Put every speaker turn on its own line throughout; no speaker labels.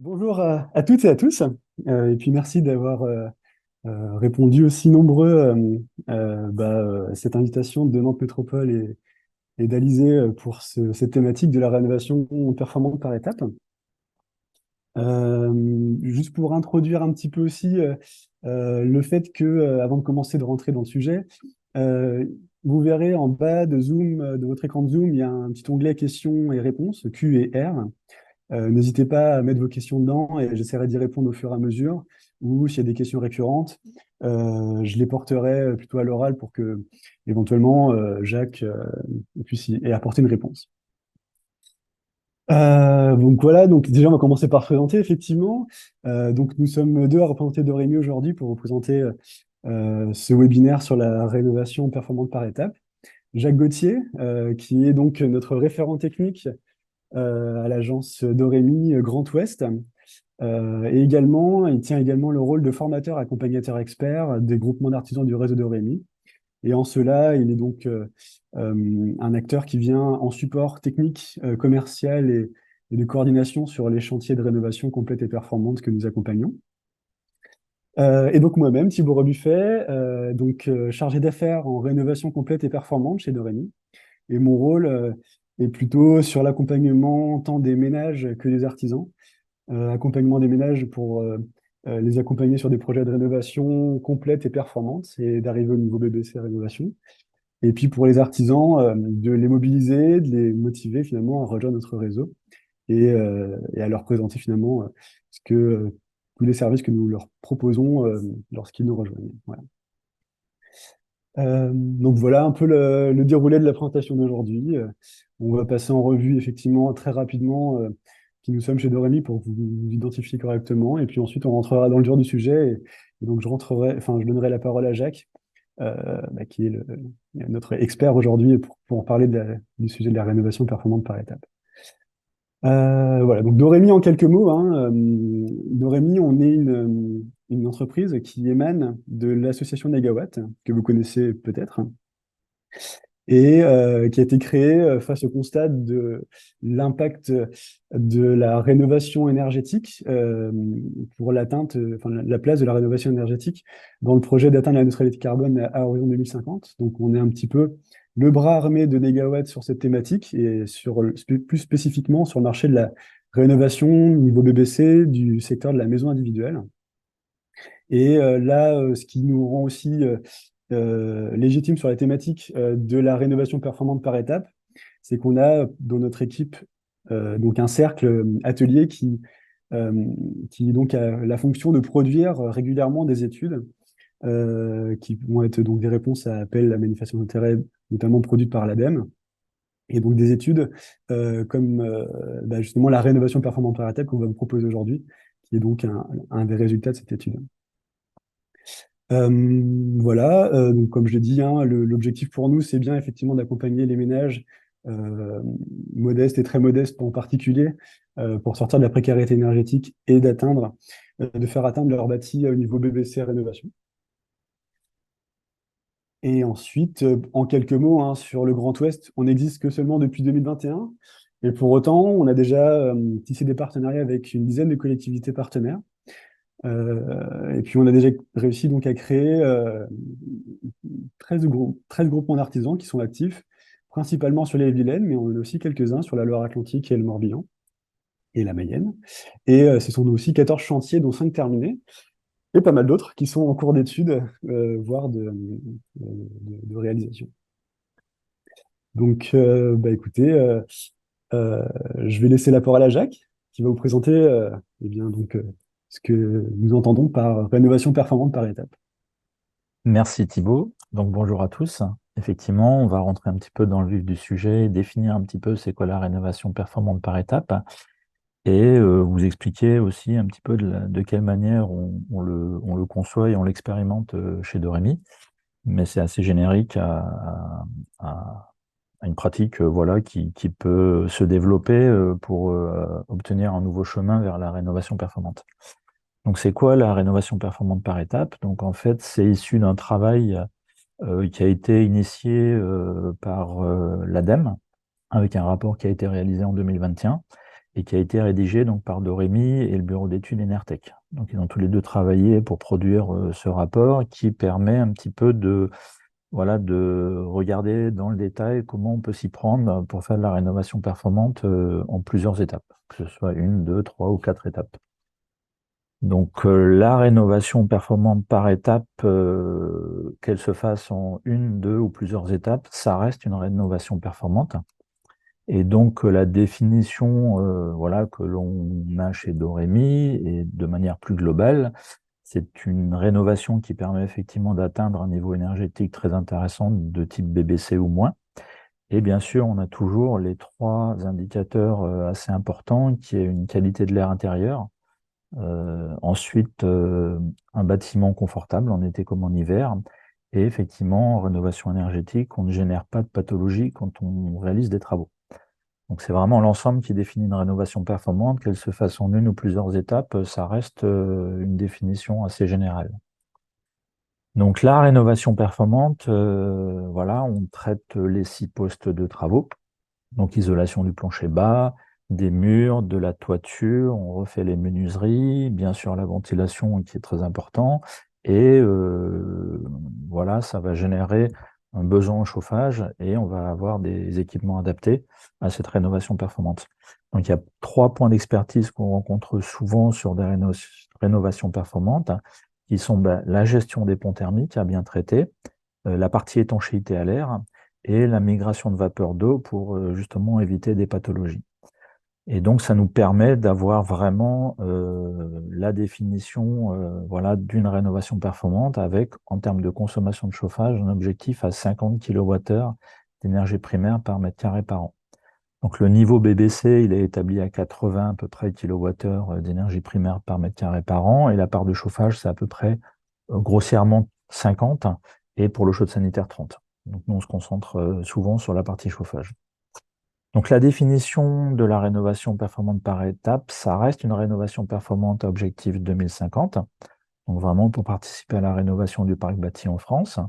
Bonjour à toutes et à tous, et puis merci d'avoir répondu aussi nombreux à cette invitation de Nantes Métropole et d'Alizé pour cette thématique de la rénovation performante par étapes. Juste pour introduire un petit peu aussi le fait que, avant de commencer de rentrer dans le sujet, euh, vous verrez en bas de Zoom, de votre écran de Zoom, il y a un petit onglet questions et réponses, Q et R. N'hésitez pas à mettre vos questions dedans et j'essaierai d'y répondre au fur et à mesure. Ou s'il y a des questions récurrentes, je les porterai plutôt à l'oral pour que éventuellement Jacques puisse y apporter une réponse. Donc voilà, donc déjà on va commencer par se présenter effectivement. Donc nous sommes deux à représenter Dorémy aujourd'hui pour vous présenter ce webinaire sur la rénovation performante par étapes. Jacques Gauthier, qui est donc notre référent technique à l'agence Dorémy Grand Ouest. Et également, il tient également le rôle de formateur accompagnateur expert des groupements d'artisans du réseau Dorémy. Et en cela, il est donc un acteur qui vient en support technique, commercial et de coordination sur les chantiers de rénovation complète et performante que nous accompagnons. Et donc moi-même, Thibaut Rebuffet, chargé d'affaires en rénovation complète et performante chez Dorémy. Et mon rôle est plutôt sur l'accompagnement tant des ménages que des artisans. Accompagnement des ménages pour les accompagner sur des projets de rénovation complète et performante et d'arriver au niveau BBC rénovation. Et puis pour les artisans, de les mobiliser, de les motiver finalement à rejoindre notre réseau et à leur présenter finalement tous les services que nous leur proposons lorsqu'ils nous rejoignent. Voilà. Donc voilà un peu le déroulé de la présentation d'aujourd'hui. On va passer en revue effectivement très rapidement qui nous sommes chez Dorémy pour que vous vous identifiez correctement. Et puis ensuite, on rentrera dans le dur du sujet. Et donc, je donnerai la parole à Jacques, qui est notre expert aujourd'hui pour parler du sujet de la rénovation performante par étapes. Voilà, donc Dorémy en quelques mots, hein. Dorémy, on est une entreprise qui émane de l'association Negawatt, que vous connaissez peut-être, et qui a été créée face au constat de l'impact de la rénovation énergétique pour enfin, la place de la rénovation énergétique dans le projet d'atteindre la neutralité carbone à horizon 2050. Donc on est un petit peu le bras armé de Negawatt sur cette thématique et plus spécifiquement sur le marché de la rénovation niveau BBC du secteur de la maison individuelle. Et ce qui nous rend aussi légitime sur la thématique de la rénovation performante par étape, c'est qu'on a dans notre équipe donc un cercle atelier qui donc a la fonction de produire régulièrement des études qui vont être donc des réponses à appel à manifestation d'intérêt, notamment produites par l'ADEME. Et donc des études comme justement la rénovation performante par étape qu'on va vous proposer aujourd'hui, qui est donc un des résultats de cette étude. Voilà, donc comme je l'ai dit, hein, l'objectif pour nous, c'est bien effectivement d'accompagner les ménages euh, modestes et très modestes en particulier pour sortir de la précarité énergétique et de faire atteindre leur bâti au niveau BBC rénovation. Et ensuite, en quelques mots, hein, sur le Grand Ouest, on n'existe que seulement depuis 2021, et pour autant, on a déjà tissé des partenariats avec une dizaine de collectivités partenaires. Et puis on a déjà réussi donc à créer 13 groupements d'artisans qui sont actifs, principalement sur les Vilaines, mais on en a aussi quelques-uns sur la Loire-Atlantique et le Morbihan et la Mayenne. Et ce sont aussi 14 chantiers, dont 5 terminés, et pas mal d'autres qui sont en cours d'étude, voire de réalisation. Donc, écoutez, euh, je vais laisser la parole à Jacques, qui va vous présenter ce que nous entendons par rénovation performante par étape.
Merci Thibaut. Donc bonjour à tous. Effectivement, on va rentrer un petit peu dans le vif du sujet et définir un petit peu c'est quoi la rénovation performante par étape et vous expliquer aussi un petit peu de quelle manière on le conçoit et on l'expérimente chez Dorémy. Mais c'est assez générique à une pratique voilà, qui peut se développer pour obtenir un nouveau chemin vers la rénovation performante. Donc c'est quoi la rénovation performante par étape? Donc en fait, c'est issu d'un travail qui a été initié par l'ADEME, avec un rapport qui a été réalisé en 2021, et qui a été rédigé donc, par Dorémy et le bureau d'études Enertech. Donc, ils ont tous les deux travaillé pour produire ce rapport qui permet un petit peu de, voilà, de regarder dans le détail comment on peut s'y prendre pour faire de la rénovation performante en plusieurs étapes, que ce soit une, deux, trois ou quatre étapes. Donc, la rénovation performante par étape, qu'elle se fasse en une, deux ou plusieurs étapes, ça reste une rénovation performante. Et donc, la définition voilà, que l'on a chez Dorémy, et de manière plus globale, c'est une rénovation qui permet effectivement d'atteindre un niveau énergétique très intéressant de type BBC ou moins. Et bien sûr, on a toujours les trois indicateurs assez importants, qui est une qualité de l'air intérieur, ensuite un bâtiment confortable en été comme en hiver, et effectivement, en rénovation énergétique, on ne génère pas de pathologie quand on réalise des travaux. Donc c'est vraiment l'ensemble qui définit une rénovation performante, qu'elle se fasse en une ou plusieurs étapes, ça reste une définition assez générale. Donc la rénovation performante, voilà, on traite les 6 postes de travaux, donc isolation du plancher bas, des murs, de la toiture, on refait les menuiseries, bien sûr la ventilation qui est très important, et voilà, ça va générer un besoin en chauffage et on va avoir des équipements adaptés à cette rénovation performante. Donc il y a 3 points d'expertise qu'on rencontre souvent sur des rénovations performantes, qui sont la gestion des ponts thermiques à bien traiter, la partie étanchéité à l'air, et la migration de vapeur d'eau pour justement éviter des pathologies. Et donc, ça nous permet d'avoir vraiment la définition voilà, d'une rénovation performante avec, en termes de consommation de chauffage, un objectif à 50 kWh d'énergie primaire par mètre carré par an. Donc, le niveau BBC, il est établi à 80 à peu près kWh d'énergie primaire par mètre carré par an, et la part de chauffage, c'est à peu près grossièrement 50, et pour l'eau chaude sanitaire 30. Donc nous, on se concentre souvent sur la partie chauffage. Donc la définition de la rénovation performante par étape, ça reste une rénovation performante à objectif 2050. Donc vraiment pour participer à la rénovation du parc bâti en France.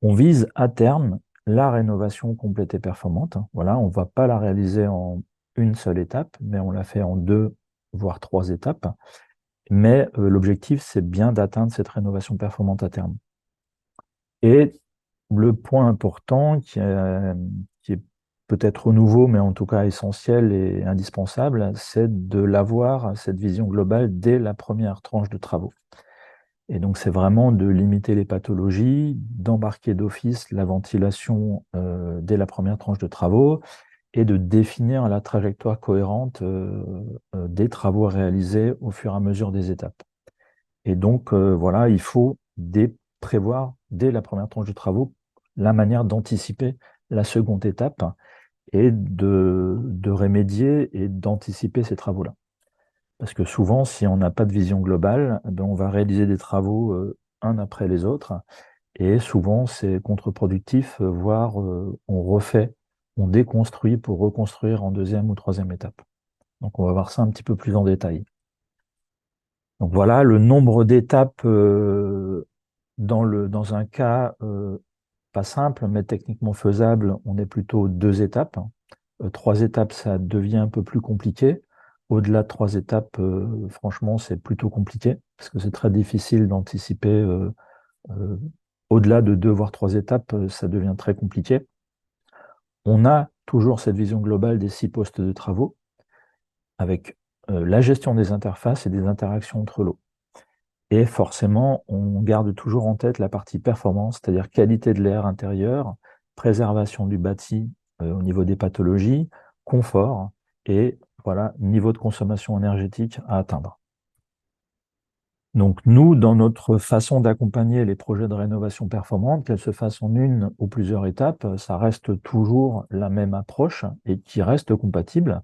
On vise à terme la rénovation complète et performante. Voilà, on ne va pas la réaliser en une seule étape, mais on la fait en 2, voire 3 étapes. Mais l'objectif, c'est bien d'atteindre cette rénovation performante à terme. Et le point important qui est peut-être nouveau, mais en tout cas essentiel et indispensable, c'est de l'avoir, cette vision globale, dès la première tranche de travaux. Et donc, c'est vraiment de limiter les pathologies, d'embarquer d'office la ventilation dès la première tranche de travaux et de définir la trajectoire cohérente des travaux réalisés au fur et à mesure des étapes. Et donc, voilà, il faut prévoir dès la première tranche de travaux la manière d'anticiper la seconde étape et de remédier et d'anticiper ces travaux-là. Parce que souvent, si on n'a pas de vision globale, ben on va réaliser des travaux un après les autres, et souvent c'est contre-productif, voire on refait, on déconstruit pour reconstruire en deuxième ou troisième étape. Donc on va voir ça un petit peu plus en détail. Donc voilà, le nombre d'étapes dans un cas pas simple, mais techniquement faisable, on est plutôt 2 étapes. 3 étapes, ça devient un peu plus compliqué. Au-delà de 3 étapes, franchement, c'est plutôt compliqué, parce que c'est très difficile d'anticiper. Euh, Au-delà de 2 voire 3 étapes, ça devient très compliqué. On a toujours cette vision globale des 6 postes de travaux, avec la gestion des interfaces et des interactions entre lots. Et forcément, on garde toujours en tête la partie performance, c'est-à-dire qualité de l'air intérieur, préservation du bâti au niveau des pathologies, confort et voilà, niveau de consommation énergétique à atteindre. Donc nous, dans notre façon d'accompagner les projets de rénovation performante, qu'elles se fassent en une ou plusieurs étapes, ça reste toujours la même approche et qui reste compatible.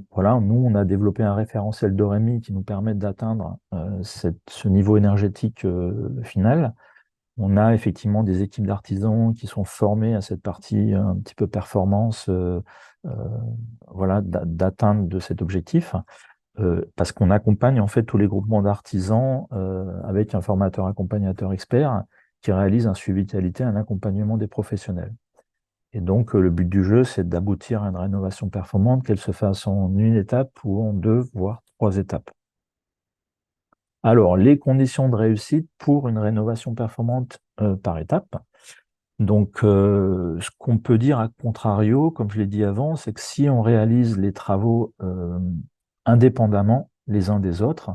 Voilà, nous, on a développé un référentiel Dorémy qui nous permet d'atteindre ce niveau énergétique final. On a effectivement des équipes d'artisans qui sont formés à cette partie un petit peu performance, euh, voilà, d'atteinte de cet objectif, parce qu'on accompagne en fait tous les groupements d'artisans avec un formateur accompagnateur expert qui réalise un suivi qualité, un accompagnement des professionnels. Et donc, le but du jeu, c'est d'aboutir à une rénovation performante, qu'elle se fasse en une étape ou en deux, voire trois étapes. Alors, les conditions de réussite pour une rénovation performante par étape. Donc, ce qu'on peut dire à contrario, comme je l'ai dit avant, c'est que si on réalise les travaux indépendamment les uns des autres,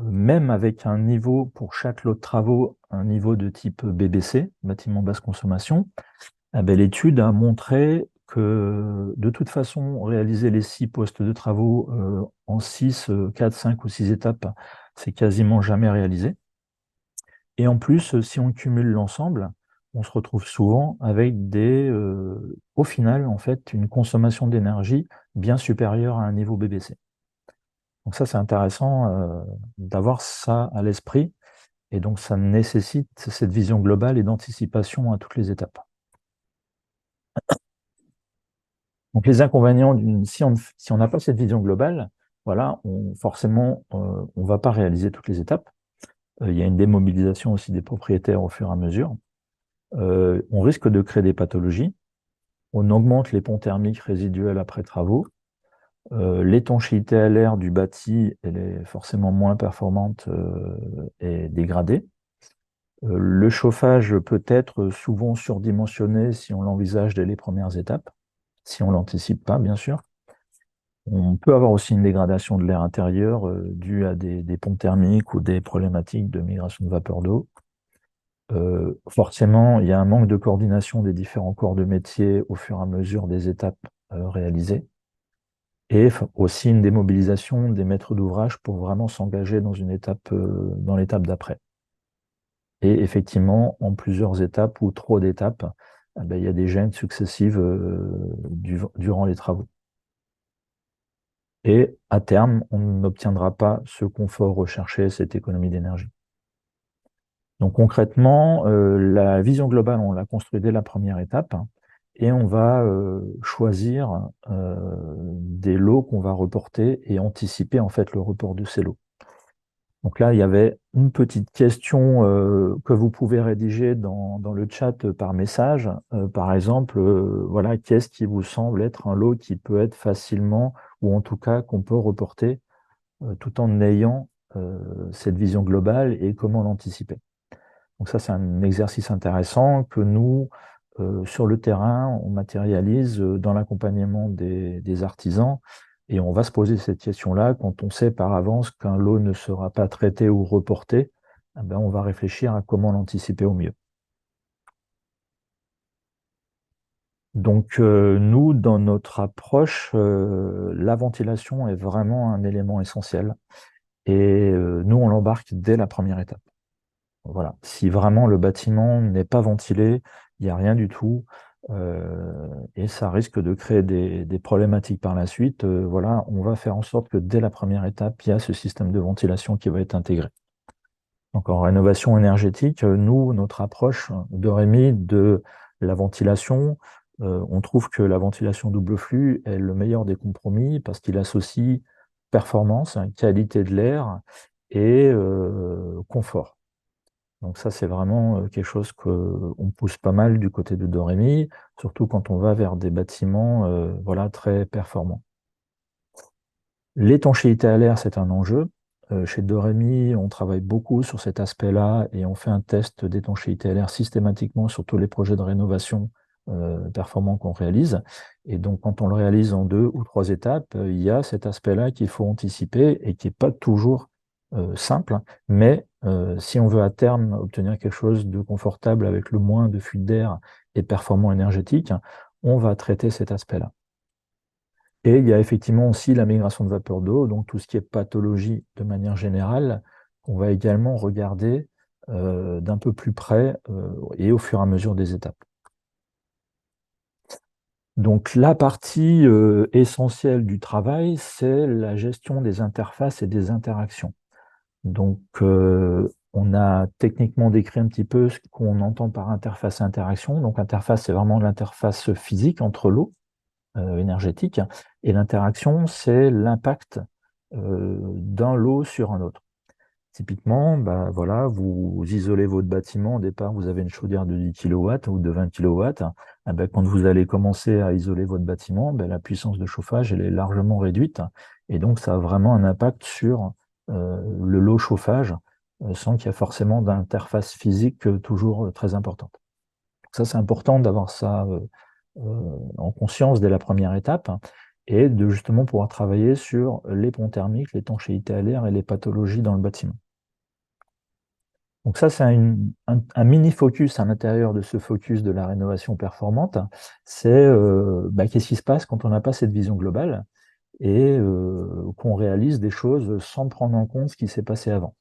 même avec un niveau pour chaque lot de travaux, un niveau de type BBC, bâtiment basse consommation, eh ben, l'étude a montré que de toute façon, réaliser les 6 postes de travaux en 6, 4, 5 ou 6 étapes, c'est quasiment jamais réalisé. Et en plus, si on cumule l'ensemble, on se retrouve souvent avec au final, en fait, une consommation d'énergie bien supérieure à un niveau BBC. Donc ça, c'est intéressant d'avoir ça à l'esprit. Et donc, ça nécessite cette vision globale et d'anticipation à toutes les étapes. Donc, les inconvénients, si on n'a pas cette vision globale, voilà, forcément, on ne va pas réaliser toutes les étapes. Il y a une démobilisation aussi des propriétaires au fur et à mesure. On risque de créer des pathologies. On augmente les ponts thermiques résiduels après travaux. L'étanchéité à l'air du bâti, elle est forcément moins performante et dégradée. Le chauffage peut être souvent surdimensionné si on l'envisage dès les premières étapes, si on ne l'anticipe pas, bien sûr. On peut avoir aussi une dégradation de l'air intérieur due à des ponts thermiques ou des problématiques de migration de vapeur d'eau. Forcément, il y a un manque de coordination des différents corps de métier au fur et à mesure des étapes réalisées. Et aussi une démobilisation des maîtres d'ouvrage pour vraiment s'engager dans dans l'étape d'après. Et effectivement, en plusieurs étapes ou trop d'étapes, il y a des gênes successives durant les travaux. Et à terme, on n'obtiendra pas ce confort recherché, cette économie d'énergie. Donc concrètement, la vision globale, on l'a construite dès la première étape, et on va choisir des lots qu'on va reporter et anticiper en fait le report de ces lots. Donc là, il y avait une petite question que vous pouvez rédiger dans le chat par message. Par exemple, voilà, qu'est-ce qui vous semble être un lot qui peut être facilement, ou en tout cas qu'on peut reporter tout en ayant cette vision globale et comment l'anticiper. Donc ça, c'est un exercice intéressant que nous, sur le terrain, on matérialise dans l'accompagnement des artisans. Et on va se poser cette question-là quand on sait par avance qu'un lot ne sera pas traité ou reporté. Eh ben, on va réfléchir à comment l'anticiper au mieux. Donc nous, dans notre approche, la ventilation est vraiment un élément essentiel. Et nous, on l'embarque dès la première étape. Voilà. Si vraiment le bâtiment n'est pas ventilé, il n'y a rien du tout, et ça risque de créer des problématiques par la suite. Voilà, on va faire en sorte que dès la première étape, il y a ce système de ventilation qui va être intégré. Donc en rénovation énergétique, nous, notre approche de Rémi de la ventilation, on trouve que la ventilation double flux est le meilleur des compromis parce qu'il associe performance, qualité de l'air et confort. Donc ça, c'est vraiment quelque chose qu'on pousse pas mal du côté de Dorémy, surtout quand on va vers des bâtiments voilà, très performants. L'étanchéité à l'air, c'est un enjeu. Chez Dorémy, on travaille beaucoup sur cet aspect-là et on fait un test d'étanchéité à l'air systématiquement sur tous les projets de rénovation performants qu'on réalise. Et donc, quand on le réalise en 2 ou 3 étapes, il y a cet aspect-là qu'il faut anticiper et qui n'est pas toujours simple, mais si on veut à terme obtenir quelque chose de confortable avec le moins de fuite d'air et performant énergétique, on va traiter cet aspect-là. Et il y a effectivement aussi la migration de vapeur d'eau, donc tout ce qui est pathologie de manière générale, on va également regarder d'un peu plus près et au fur et à mesure des étapes. Donc la partie essentielle du travail, c'est la gestion des interfaces et des interactions. Donc on a techniquement décrit un petit peu ce qu'on entend par interface et interaction. Donc interface, c'est vraiment l'interface physique entre l'eau énergétique, et l'interaction, c'est l'impact d'un lot sur un autre. Typiquement, bah, voilà, vous isolez votre bâtiment. Au départ, vous avez une chaudière de 10 kilowatts ou de 20 kilowatts. Ah ben, quand vous allez commencer à isoler votre bâtiment, ben, la puissance de chauffage elle est largement réduite. Et donc, ça a vraiment un impact sur le lot chauffage, sans qu'il y ait forcément d'interface physique toujours très importante. Ça, c'est important d'avoir ça en conscience dès la première étape et de justement pouvoir travailler sur les ponts thermiques, l'étanchéité à l'air et les pathologies dans le bâtiment. Donc ça, c'est un mini-focus à l'intérieur de ce focus de la rénovation performante. C'est qu'est-ce qui se passe quand on n'a pas cette vision globale et qu'on réalise des choses sans prendre en compte ce qui s'est passé avant.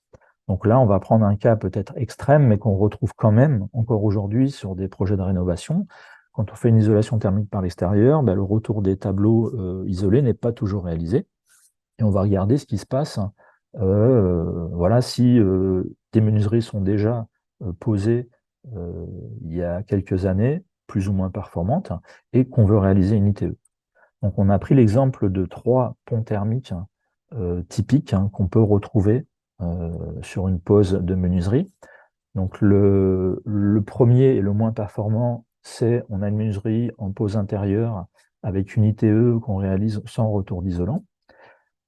Donc là, on va prendre un cas peut-être extrême, mais qu'on retrouve quand même encore aujourd'hui sur des projets de rénovation. Quand on fait une isolation thermique par l'extérieur, le retour des tableaux isolés n'est pas toujours réalisé. Et on va regarder ce qui se passe. Voilà, si des menuiseries sont déjà posées il y a quelques années, plus ou moins performantes, et qu'on veut réaliser une ITE. Donc on a pris l'exemple de 3 ponts thermiques typiques qu'on peut retrouver sur une pose de menuiserie. Donc le premier et le moins performant, c'est on a une menuiserie en pose intérieure avec une ITE qu'on réalise sans retour d'isolant.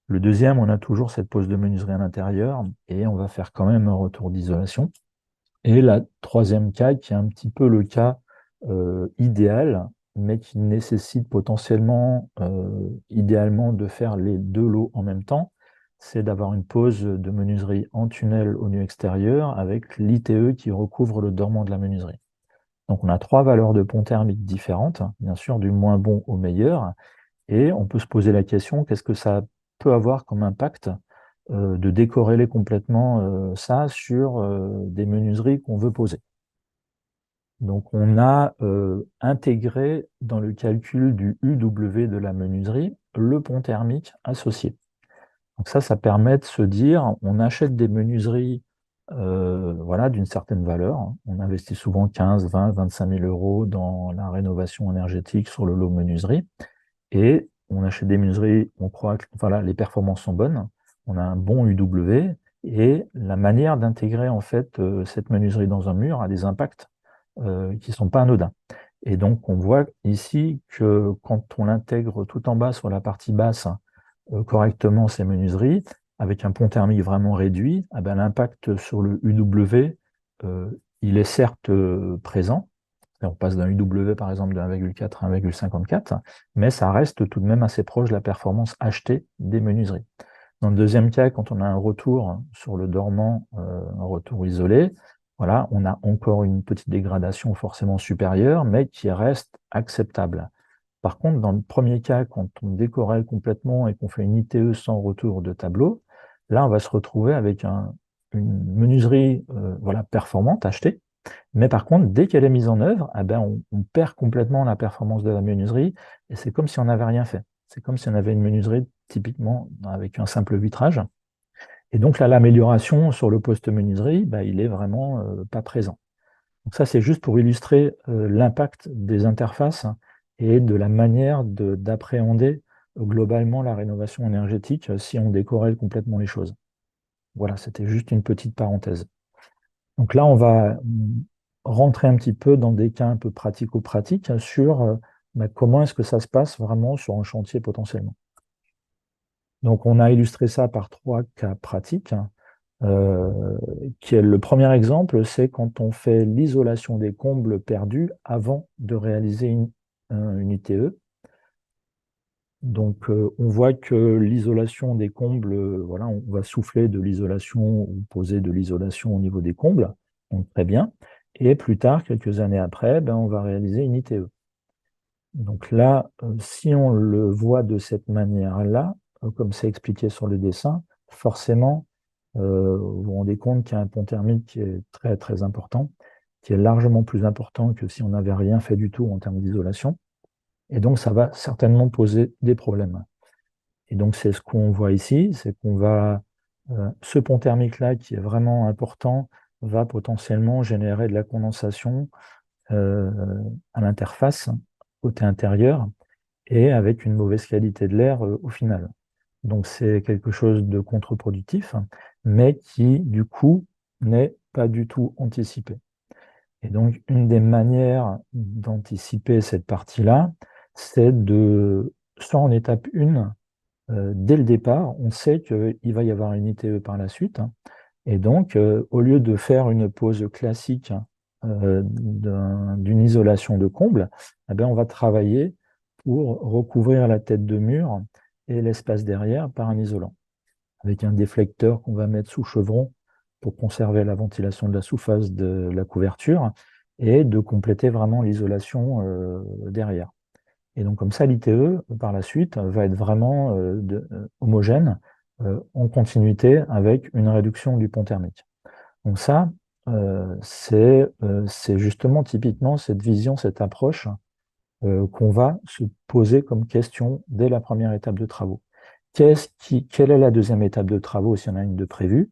Le deuxième, on a toujours cette pose de menuiserie à l'intérieur et on va faire quand même un retour d'isolation. Et la troisième cas, qui est un petit peu le cas idéal, mais qui nécessite potentiellement, idéalement, de faire les 2 lots en même temps, c'est d'avoir une pose de menuiserie en tunnel au nu extérieur avec l'ITE qui recouvre le dormant de la menuiserie. Donc on a 3 valeurs de pont thermique différentes, bien sûr du moins bon au meilleur, et on peut se poser la question, qu'est-ce que ça peut avoir comme impact de décorréler complètement ça sur des menuiseries qu'on veut poser. Donc on a intégré dans le calcul du UW de la menuiserie le pont thermique associé. Donc ça permet de se dire, on achète des menuiseries voilà, d'une certaine valeur. On investit souvent 15, 20, 25 000 euros dans la rénovation énergétique sur le lot menuiserie. Et on achète des menuiseries, on croit que voilà, les performances sont bonnes, on a un bon UW, et la manière d'intégrer en fait cette menuiserie dans un mur a des impacts qui ne sont pas anodins. Et donc on voit ici que quand on l'intègre tout en bas sur la partie basse correctement ces menuiseries, avec un pont thermique vraiment réduit, eh ben, l'impact sur le UW, il est certes présent, on passe d'un UW par exemple de 1,4 à 1,54, mais ça reste tout de même assez proche de la performance achetée des menuiseries. Dans le deuxième cas, quand on a un retour sur le dormant, un retour isolé, voilà, on a encore une petite dégradation forcément supérieure, mais qui reste acceptable. Par contre, dans le premier cas, quand on décorrèle complètement et qu'on fait une ITE sans retour de tableau, là, on va se retrouver avec une menuiserie voilà, performante, achetée, mais par contre, dès qu'elle est mise en œuvre, eh ben, on perd complètement la performance de la menuiserie et c'est comme si on n'avait rien fait. C'est comme si on avait une menuiserie typiquement avec un simple vitrage. Et donc là, l'amélioration sur le poste menuiserie, il est vraiment pas présent. Donc ça, c'est juste pour illustrer l'impact des interfaces et de la manière d'appréhender globalement la rénovation énergétique si on décorrèle complètement les choses. Voilà, c'était juste une petite parenthèse. Donc là, on va rentrer un petit peu dans des cas un peu pratico-pratiques sur comment est-ce que ça se passe vraiment sur un chantier potentiellement. Donc on a illustré ça par 3 cas pratiques. Qui est le premier exemple, c'est quand on fait l'isolation des combles perdus avant de réaliser une ITE. Donc on voit que l'isolation des combles, voilà, on va souffler de l'isolation ou poser de l'isolation au niveau des combles, donc très bien. Et plus tard, quelques années après, on va réaliser une ITE. Donc là, si on le voit de cette manière-là, comme c'est expliqué sur le dessin, forcément, vous vous rendez compte qu'il y a un pont thermique qui est très très important, qui est largement plus important que si on n'avait rien fait du tout en termes d'isolation. Et donc, ça va certainement poser des problèmes. Et donc, c'est ce qu'on voit ici, c'est qu'on va, ce pont thermique-là, qui est vraiment important, va potentiellement générer de la condensation à l'interface, côté intérieur, et avec une mauvaise qualité de l'air au final. Donc c'est quelque chose de contre-productif. mais qui, du coup, n'est pas du tout anticipé. Et donc, une des manières d'anticiper cette partie-là, c'est de, soit en étape 1, dès le départ, on sait qu'il va y avoir une ITE par la suite, hein. Et donc, au lieu de faire une pose classique d'une isolation de comble, eh ben, on va travailler pour recouvrir la tête de mur et l'espace derrière par un isolant, avec un déflecteur qu'on va mettre sous chevron pour conserver la ventilation de la sous-face de la couverture et de compléter vraiment l'isolation derrière. Et donc comme ça, l'ITE, par la suite, va être vraiment homogène en continuité avec une réduction du pont thermique. Donc ça, c'est justement typiquement cette vision, cette approche qu'on va se poser comme question dès la première étape de travaux. Quelle est la deuxième étape de travaux, s'il y en a une de prévue,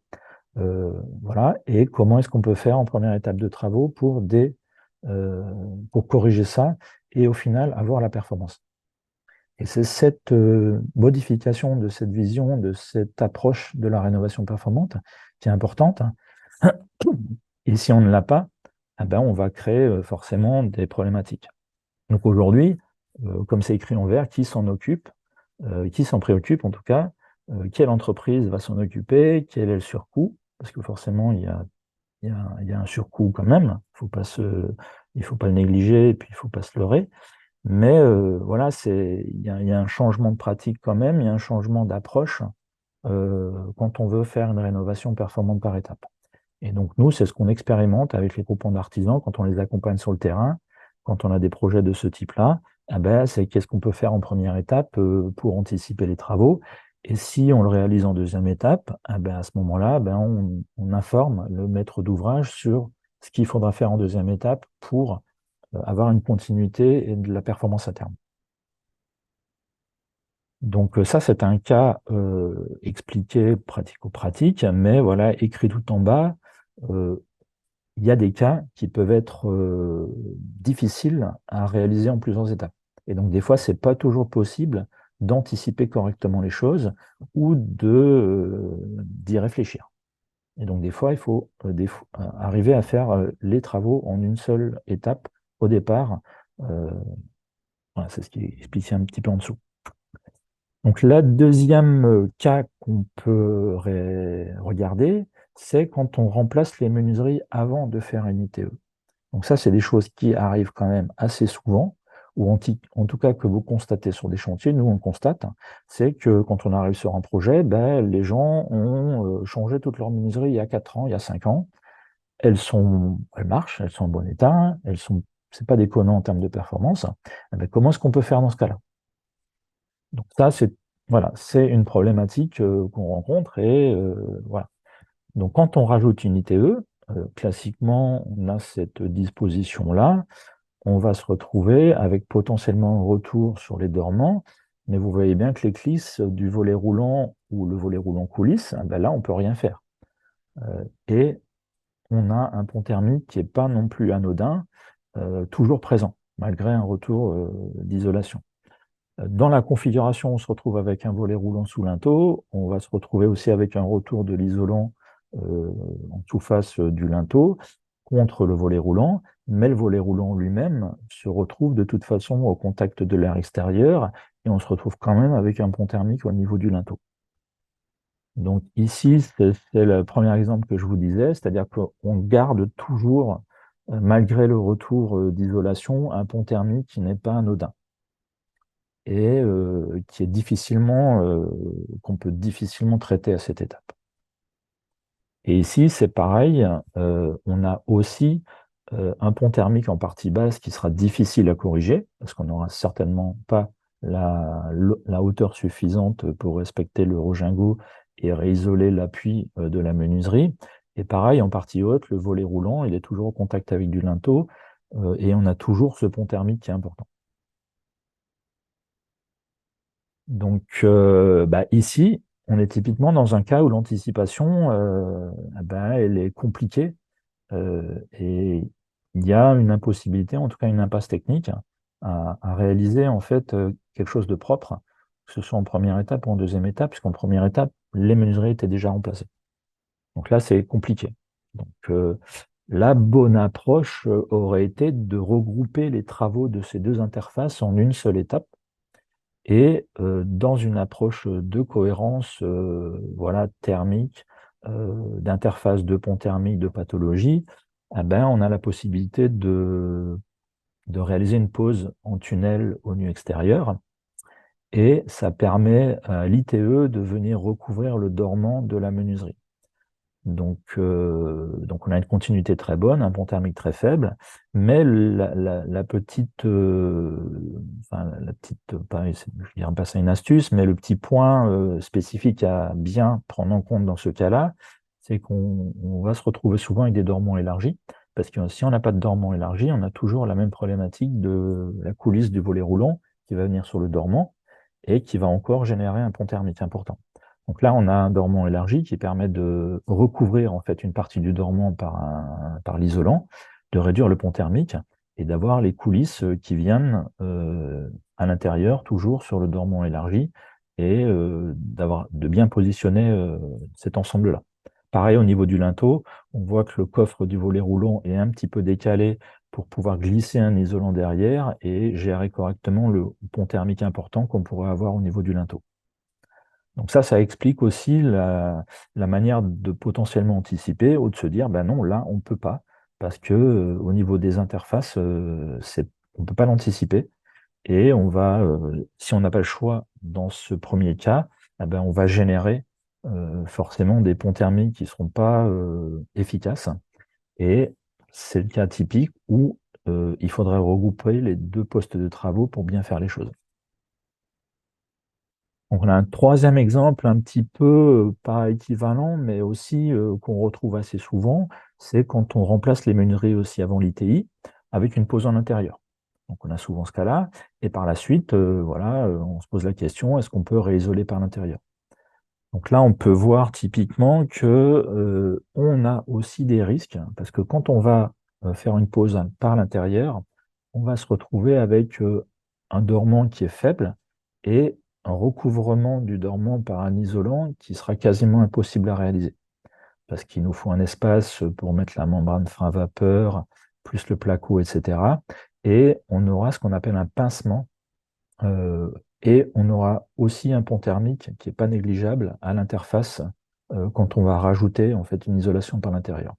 voilà, et comment est-ce qu'on peut faire en première étape de travaux pour corriger ça et au final avoir la performance. Et c'est cette modification de cette vision, de cette approche de la rénovation performante qui est importante. Et si on ne l'a pas, eh ben on va créer forcément des problématiques. Donc aujourd'hui, comme c'est écrit en vert, qui s'en occupe, qui s'en préoccupe en tout cas, quelle entreprise va s'en occuper, quel est le surcoût, parce que forcément il y a un surcoût quand même, il ne faut pas le négliger et puis il ne faut pas se leurrer. Mais voilà, il y a un changement de pratique quand même, il y a un changement d'approche quand on veut faire une rénovation performante par étape. Et donc nous, c'est ce qu'on expérimente avec les groupements d'artisans quand on les accompagne sur le terrain, quand on a des projets de ce type-là, eh ben, c'est qu'est-ce qu'on peut faire en première étape pour anticiper les travaux. Et si on le réalise en deuxième étape, eh ben, à ce moment-là, ben, on informe le maître d'ouvrage sur ce qu'il faudra faire en deuxième étape pour avoir une continuité et de la performance à terme. Donc ça, c'est un cas expliqué pratico-pratique, mais voilà, écrit tout en bas, il y a des cas qui peuvent être difficiles à réaliser en plusieurs étapes. Et donc des fois, c'est pas toujours possible d'anticiper correctement les choses ou d'y réfléchir. Et donc des fois, il faut arriver à faire les travaux en une seule étape au départ. Euh, voilà, c'est ce qui est expliqué un petit peu en dessous. Donc, la deuxième cas qu'on peut regarder, c'est quand on remplace les menuiseries avant de faire une ITE. Donc ça, c'est des choses qui arrivent quand même assez souvent, ou en tout cas que vous constatez sur des chantiers, nous on constate, hein, c'est que quand on arrive sur un projet, ben, les gens ont changé toutes leurs menuiseries il y a 4 ans, il y a 5 ans. Elles marchent, elles sont en bon état, c'est pas déconnant en termes de performance. Eh ben, comment est-ce qu'on peut faire dans ce cas-là? Donc ça, voilà, c'est une problématique qu'on rencontre et voilà. Donc quand on rajoute une ITE, classiquement, on a cette disposition-là, on va se retrouver avec potentiellement un retour sur les dormants, mais vous voyez bien que les clisses du volet roulant ou le volet roulant coulisse, ben là, on ne peut rien faire. Et on a un pont thermique qui n'est pas non plus anodin, toujours présent, malgré un retour d'isolation. Dans la configuration, on se retrouve avec un volet roulant sous linteau. On va se retrouver aussi avec un retour de l'isolant en sous-face du linteau contre le volet roulant. Mais le volet roulant lui-même se retrouve de toute façon au contact de l'air extérieur et on se retrouve quand même avec un pont thermique au niveau du linteau. Donc ici, c'est le premier exemple que je vous disais, c'est-à-dire qu'on garde toujours, malgré le retour d'isolation, un pont thermique qui n'est pas anodin et qui est qu'on peut difficilement traiter à cette étape. Et ici, c'est pareil, on a aussi un pont thermique en partie basse qui sera difficile à corriger, parce qu'on n'aura certainement pas la hauteur suffisante pour respecter le rojingot et réisoler l'appui de la menuiserie. Et pareil, en partie haute, le volet roulant, il est toujours en contact avec du linteau, et on a toujours ce pont thermique qui est important. Donc ici, on est typiquement dans un cas où l'anticipation, elle est compliquée et il y a une impossibilité, en tout cas une impasse technique, à réaliser en fait quelque chose de propre, que ce soit en première étape ou en deuxième étape, puisqu'en première étape, les menuiseries étaient déjà remplacées. Donc là, c'est compliqué. Donc, la bonne approche aurait été de regrouper les travaux de ces deux interfaces en une seule étape et dans une approche de cohérence voilà, thermique, d'interface de pont thermique, de pathologie, eh ben, on a la possibilité de réaliser une pose en tunnel au nu extérieur et ça permet à l'ITE de venir recouvrir le dormant de la menuiserie. Donc on a une continuité très bonne, un pont thermique très faible, mais la petite, enfin, la petite, pas, je dirais pas ça une astuce, mais le petit point spécifique à bien prendre en compte dans ce cas-là, c'est qu'on va se retrouver souvent avec des dormants élargis, parce que si on n'a pas de dormant élargi, on a toujours la même problématique de la coulisse du volet roulant qui va venir sur le dormant et qui va encore générer un pont thermique important. Donc là, on a un dormant élargi qui permet de recouvrir en fait une partie du dormant par l'isolant, de réduire le pont thermique et d'avoir les coulisses qui viennent à l'intérieur, toujours sur le dormant élargi, et de bien positionner cet ensemble-là. Pareil au niveau du linteau, on voit que le coffre du volet roulant est un petit peu décalé pour pouvoir glisser un isolant derrière et gérer correctement le pont thermique important qu'on pourrait avoir au niveau du linteau. Donc ça explique aussi la manière de potentiellement anticiper ou de se dire, ben non, là, on ne peut pas, parce que au niveau des interfaces, on ne peut pas l'anticiper. Et on va, si on n'a pas le choix dans ce premier cas, eh ben, on va générer forcément des ponts thermiques qui ne seront pas efficaces. Et c'est le cas typique où il faudrait regrouper les deux postes de travaux pour bien faire les choses. Donc, on a un troisième exemple un petit peu pas équivalent, mais aussi qu'on retrouve assez souvent, c'est quand on remplace les menuiseries aussi avant l'ITI avec une pose en intérieur. Donc on a souvent ce cas-là, et par la suite, voilà, on se pose la question, est-ce qu'on peut réisoler par l'intérieur? Donc là, on peut voir typiquement que on a aussi des risques, parce que quand on va faire une pose par l'intérieur, on va se retrouver avec un dormant qui est faible et un recouvrement du dormant par un isolant qui sera quasiment impossible à réaliser, parce qu'il nous faut un espace pour mettre la membrane frein vapeur, plus le placo, etc. Et on aura ce qu'on appelle un pincement et on aura aussi un pont thermique qui n'est pas négligeable à l'interface quand on va rajouter en fait une isolation par l'intérieur.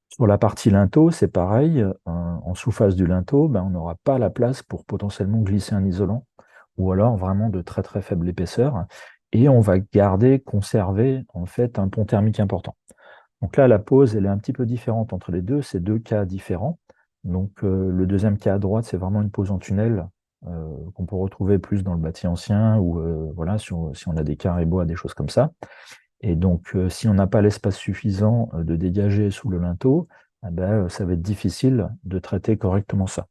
Sur la partie linteau, c'est pareil. En sous-face du linteau, ben, on n'aura pas la place pour potentiellement glisser un isolant ou alors vraiment de très très faible épaisseur. Et on va conserver en fait un pont thermique important. Donc là, la pose, elle est un petit peu différente entre les deux. C'est deux cas différents. Donc le deuxième cas à droite, c'est vraiment une pose en tunnel qu'on peut retrouver plus dans le bâti ancien ou voilà, si on a des carrés bois, des choses comme ça. Et donc, si on n'a pas l'espace suffisant de dégager sous le linteau, eh ben, ça va être difficile de traiter correctement ça.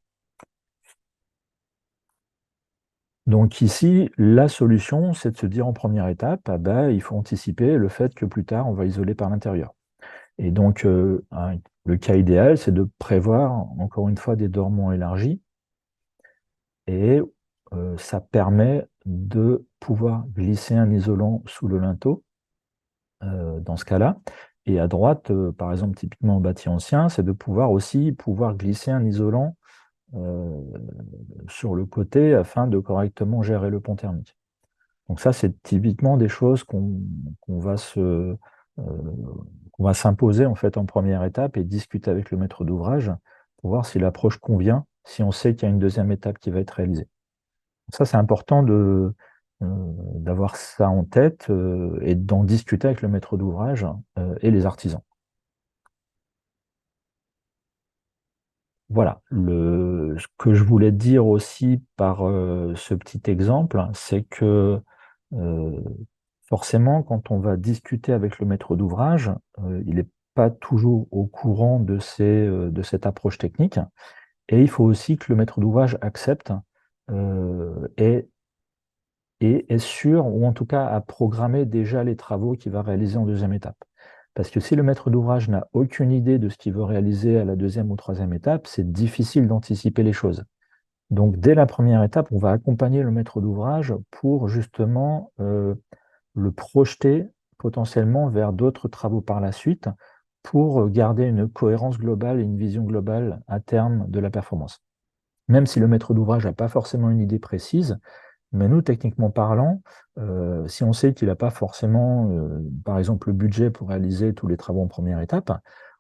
Donc ici, la solution, c'est de se dire en première étape, ah ben, il faut anticiper le fait que plus tard, on va isoler par l'intérieur. Et donc, le cas idéal, c'est de prévoir, encore une fois, des dormants élargis. Et ça permet de pouvoir glisser un isolant sous le linteau dans ce cas-là. Et à droite, par exemple, typiquement en bâti ancien, c'est de pouvoir aussi glisser un isolant euh, sur le côté afin de correctement gérer le pont thermique. Donc ça, c'est typiquement des choses qu'on va qu'on va s'imposer en fait en première étape et discuter avec le maître d'ouvrage pour voir si l'approche convient, si on sait qu'il y a une deuxième étape qui va être réalisée. Ça, c'est important d'avoir ça en tête et d'en discuter avec le maître d'ouvrage et les artisans. Voilà. Ce que je voulais dire aussi par ce petit exemple, c'est que euh, forcément, quand on va discuter avec le maître d'ouvrage, il n'est pas toujours au courant de cette approche technique. Et il faut aussi que le maître d'ouvrage accepte et est sûr, ou en tout cas à programmer déjà les travaux qu'il va réaliser en deuxième étape. Parce que si le maître d'ouvrage n'a aucune idée de ce qu'il veut réaliser à la deuxième ou troisième étape, c'est difficile d'anticiper les choses. Donc dès la première étape, on va accompagner le maître d'ouvrage pour justement le projeter potentiellement vers d'autres travaux par la suite pour garder une cohérence globale et une vision globale à terme de la performance. Même si le maître d'ouvrage n'a pas forcément une idée précise, mais nous, techniquement parlant, si on sait qu'il n'a pas forcément, par exemple, le budget pour réaliser tous les travaux en première étape,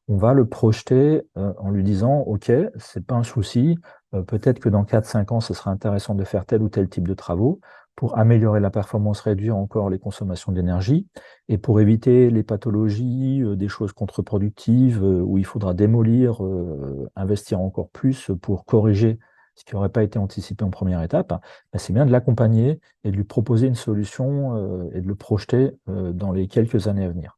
on va le projeter en lui disant, OK, c'est pas un souci, peut-être que dans 4-5 ans, ce sera intéressant de faire tel ou tel type de travaux pour améliorer la performance, réduire encore les consommations d'énergie, et pour éviter les pathologies, des choses contre-productives, où il faudra démolir, investir encore plus pour corriger ce qui n'aurait pas été anticipé en première étape, ben, c'est bien de l'accompagner et de lui proposer une solution et de le projeter dans les quelques années à venir.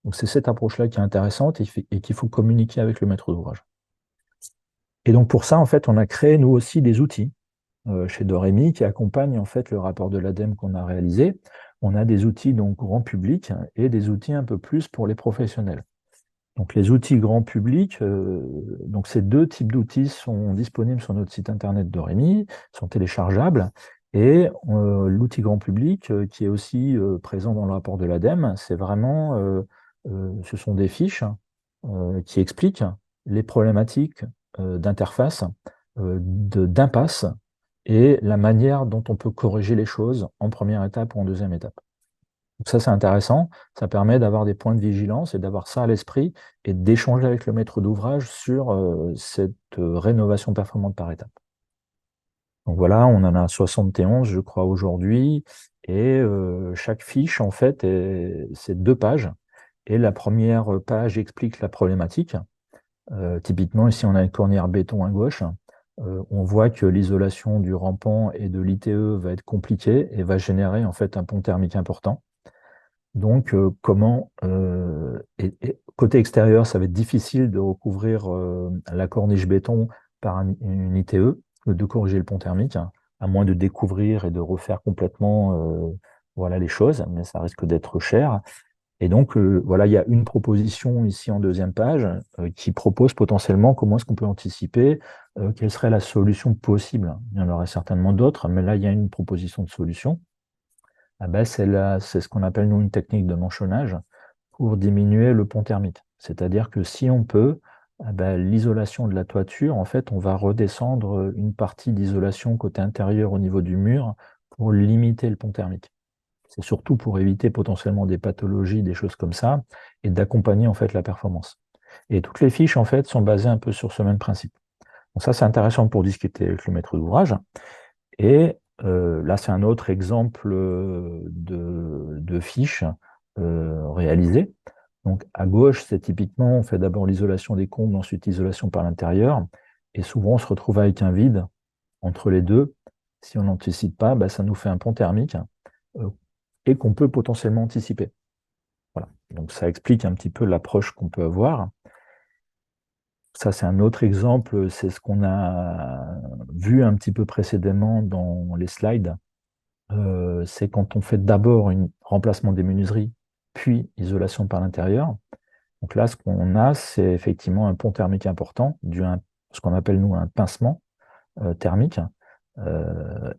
Donc c'est cette approche-là qui est intéressante et qu'il faut communiquer avec le maître d'ouvrage. Et donc pour ça, en fait, on a créé nous aussi des outils chez Doremi qui accompagnent en fait le rapport de l'ADEME qu'on a réalisé. On a des outils donc grand public et des outils un peu plus pour les professionnels. Donc les outils grand public, donc ces deux types d'outils sont disponibles sur notre site internet Doremi, sont téléchargeables. Et l'outil grand public, qui est aussi présent dans le rapport de l'ADEME, c'est vraiment, ce sont des fiches qui expliquent les problématiques d'interface, d'impasse, et la manière dont on peut corriger les choses en première étape ou en deuxième étape. Donc ça, c'est intéressant. Ça permet d'avoir des points de vigilance et d'avoir ça à l'esprit et d'échanger avec le maître d'ouvrage sur cette rénovation performante par étape. Donc voilà, on en a 71, je crois, aujourd'hui. Et chaque fiche, en fait, c'est 2 pages. Et la première page explique la problématique. Typiquement, ici, on a une cornière béton à gauche. On voit que l'isolation du rampant et de l'ITE va être compliquée et va générer en fait un pont thermique important. Donc, côté extérieur, ça va être difficile de recouvrir la corniche béton par une ITE, de corriger le pont thermique, hein, à moins de découvrir et de refaire complètement voilà, les choses, mais ça risque d'être cher. Et donc, voilà, il y a une proposition ici en deuxième page qui propose potentiellement comment est-ce qu'on peut anticiper quelle serait la solution possible. Il y en aurait certainement d'autres, mais là, il y a une proposition de solution. Ah ben, c'est ce qu'on appelle, nous, une technique de manchonnage pour diminuer le pont thermique. C'est-à-dire que si on peut, ah ben, l'isolation de la toiture, en fait, on va redescendre une partie d'isolation côté intérieur au niveau du mur pour limiter le pont thermique. C'est surtout pour éviter potentiellement des pathologies, des choses comme ça, et d'accompagner en fait la performance. Et toutes les fiches, en fait, sont basées un peu sur ce même principe. Donc ça, c'est intéressant pour discuter avec le maître d'ouvrage. Et là, c'est un autre exemple de fiche réalisée. Donc, à gauche, c'est typiquement, on fait d'abord l'isolation des combles, ensuite l'isolation par l'intérieur. Et souvent, on se retrouve avec un vide entre les deux. Si on n'anticipe pas, bah, ça nous fait un pont thermique euh, et qu'on peut potentiellement anticiper. Voilà. Donc, ça explique un petit peu l'approche qu'on peut avoir. Ça, c'est un autre exemple, c'est ce qu'on a vu un petit peu précédemment dans les slides. C'est quand on fait d'abord un remplacement des menuiseries, puis isolation par l'intérieur. Donc là, ce qu'on a, c'est effectivement un pont thermique important, ce qu'on appelle nous un pincement thermique.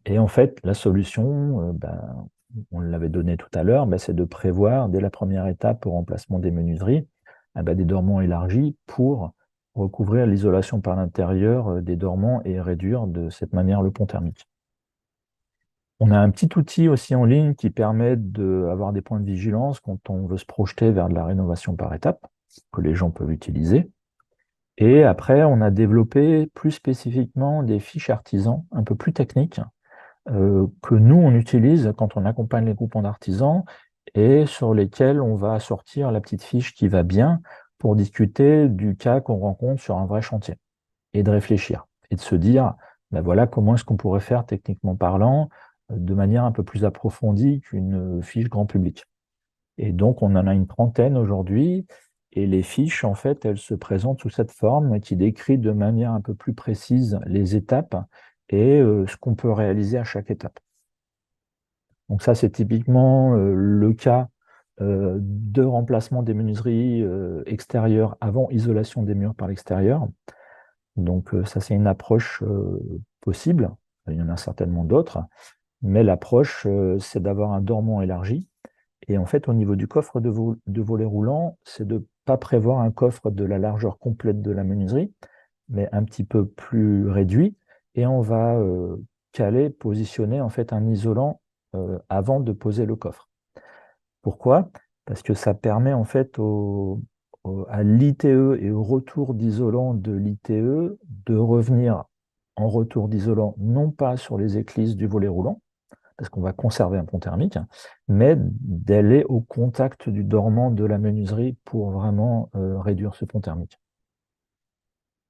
Et en fait, la solution, ben, on l'avait donné tout à l'heure, ben, c'est de prévoir dès la première étape au remplacement des menuiseries, ben, des dormants élargis pour recouvrir l'isolation par l'intérieur des dormants et réduire de cette manière le pont thermique. On a un petit outil aussi en ligne qui permet d'avoir des points de vigilance quand on veut se projeter vers de la rénovation par étapes, que les gens peuvent utiliser. Et après, on a développé plus spécifiquement des fiches artisans un peu plus techniques que nous, on utilise quand on accompagne les groupements d'artisans et sur lesquels on va sortir la petite fiche qui va bien pour discuter du cas qu'on rencontre sur un vrai chantier et de réfléchir et de se dire, ben voilà, comment est-ce qu'on pourrait faire techniquement parlant de manière un peu plus approfondie qu'une fiche grand public. Et donc, on en a une trentaine aujourd'hui, et les fiches, en fait, elles se présentent sous cette forme qui décrit de manière un peu plus précise les étapes et ce qu'on peut réaliser à chaque étape. Donc ça, c'est typiquement le cas de remplacement des menuiseries extérieures avant isolation des murs par l'extérieur. Donc ça, c'est une approche possible. Il y en a certainement d'autres. Mais l'approche, c'est d'avoir un dormant élargi Et en fait, au niveau du coffre de volet roulant, c'est de ne pas prévoir un coffre de la largeur complète de la menuiserie, mais un petit peu plus réduit. Et on va caler, positionner en fait un isolant avant de poser le coffre. Pourquoi? Parce que ça permet en fait à l'ITE et au retour d'isolant de l'ITE de revenir en retour d'isolant, non pas sur les éclisses du volet roulant, parce qu'on va conserver un pont thermique, mais d'aller au contact du dormant de la menuiserie pour vraiment réduire ce pont thermique.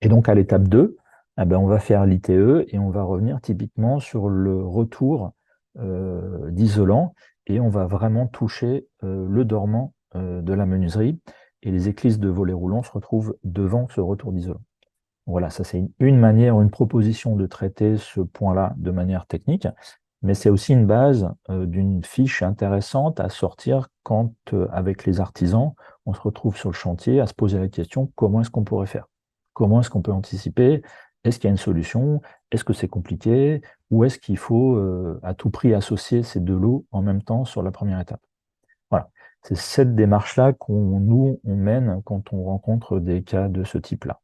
Et donc à l'étape 2, eh ben, on va faire l'ITE et on va revenir typiquement sur le retour d'isolant et on va vraiment toucher le dormant de la menuiserie et les éclisses de volet roulant se retrouvent devant ce retour d'isolant. Voilà, ça c'est une manière, une proposition de traiter ce point-là de manière technique, mais c'est aussi une base d'une fiche intéressante à sortir quand, avec les artisans, on se retrouve sur le chantier à se poser la question, comment est-ce qu'on pourrait faire? Comment est-ce qu'on peut anticiper? Est-ce qu'il y a une solution? Est-ce que c'est compliqué? Ou est-ce qu'il faut à tout prix associer ces deux lots en même temps sur la première étape? Voilà, c'est cette démarche-là nous, on mène quand on rencontre des cas de ce type-là.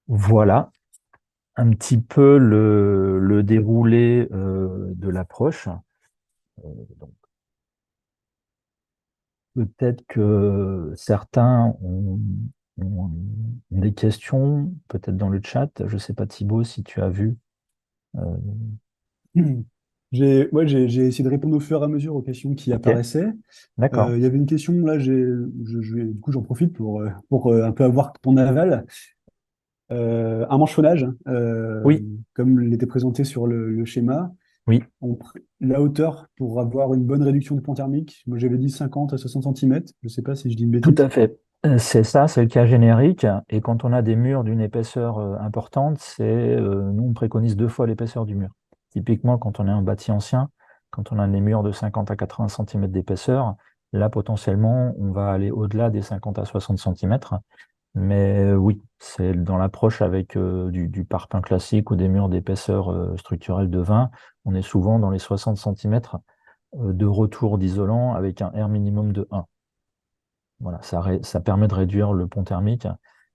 Voilà un petit peu le déroulé de l'approche. Donc, peut-être que certains ont des questions, peut-être dans le chat. Je ne sais pas, Thibaut, si tu as vu. Euh,
J'ai essayé de répondre au fur et à mesure aux questions qui
ok,
apparaissaient.
d'accord.
Il y avait une question, là, du coup, j'en profite pour un peu avoir ton aval. Un manchonnage,
Oui,
comme l'était présenté sur le schéma,
oui,
la hauteur pour avoir une bonne réduction du pont thermique. Moi, j'avais dit 50 à 60 cm. Je ne sais pas si je dis une
tout
bêtise.
à fait. C'est ça, c'est le cas générique. Et quand on a des murs d'une épaisseur importante, nous, on préconise 2 fois l'épaisseur du mur. Typiquement, quand on est un bâti ancien, quand on a des murs de 50 à 80 cm d'épaisseur, là, potentiellement, on va aller au-delà des 50 à 60 cm. Mais oui, c'est dans l'approche avec du parpaing classique ou des murs d'épaisseur structurelle de 20, on est souvent dans les 60 cm de retour d'isolant avec un R minimum de 1. Voilà, ça permet de réduire le pont thermique.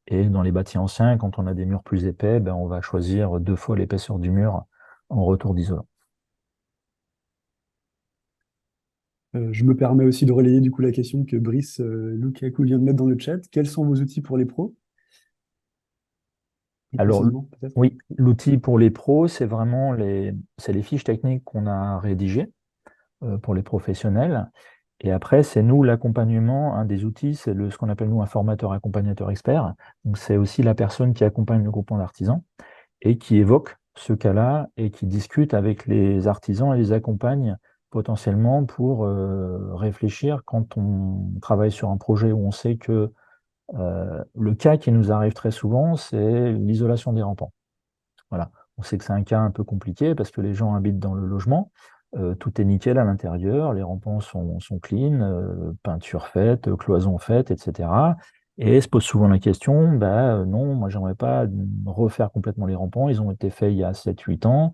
Et dans les bâtis anciens, quand on a des murs plus épais, ben, on va choisir 2 fois l'épaisseur du mur en retour d'isolant.
Je me permets aussi de relayer du coup la question que Brice Lukaku vient de mettre dans le chat. Quels sont vos outils pour les pros, plus
Alors,
précisément, peut-être?
oui, l'outil pour les pros, c'est les fiches techniques qu'on a rédigées pour les professionnels. Et après, c'est nous l'accompagnement. Un des outils, c'est ce qu'on appelle nous un formateur accompagnateur expert. Donc, c'est aussi la personne qui accompagne le groupement d'artisans et qui évoque ce cas-là et qui discute avec les artisans et les accompagne potentiellement pour réfléchir quand on travaille sur un projet où on sait que le cas qui nous arrive très souvent, c'est l'isolation des rampants. Voilà. On sait que c'est un cas un peu compliqué parce que les gens habitent dans le logement, tout est nickel à l'intérieur, les rampants sont clean, peinture faite, cloison faite, etc. Et se pose souvent la question, bah, non, moi j'aimerais pas refaire complètement les rampants, ils ont été faits il y a 7 8 ans,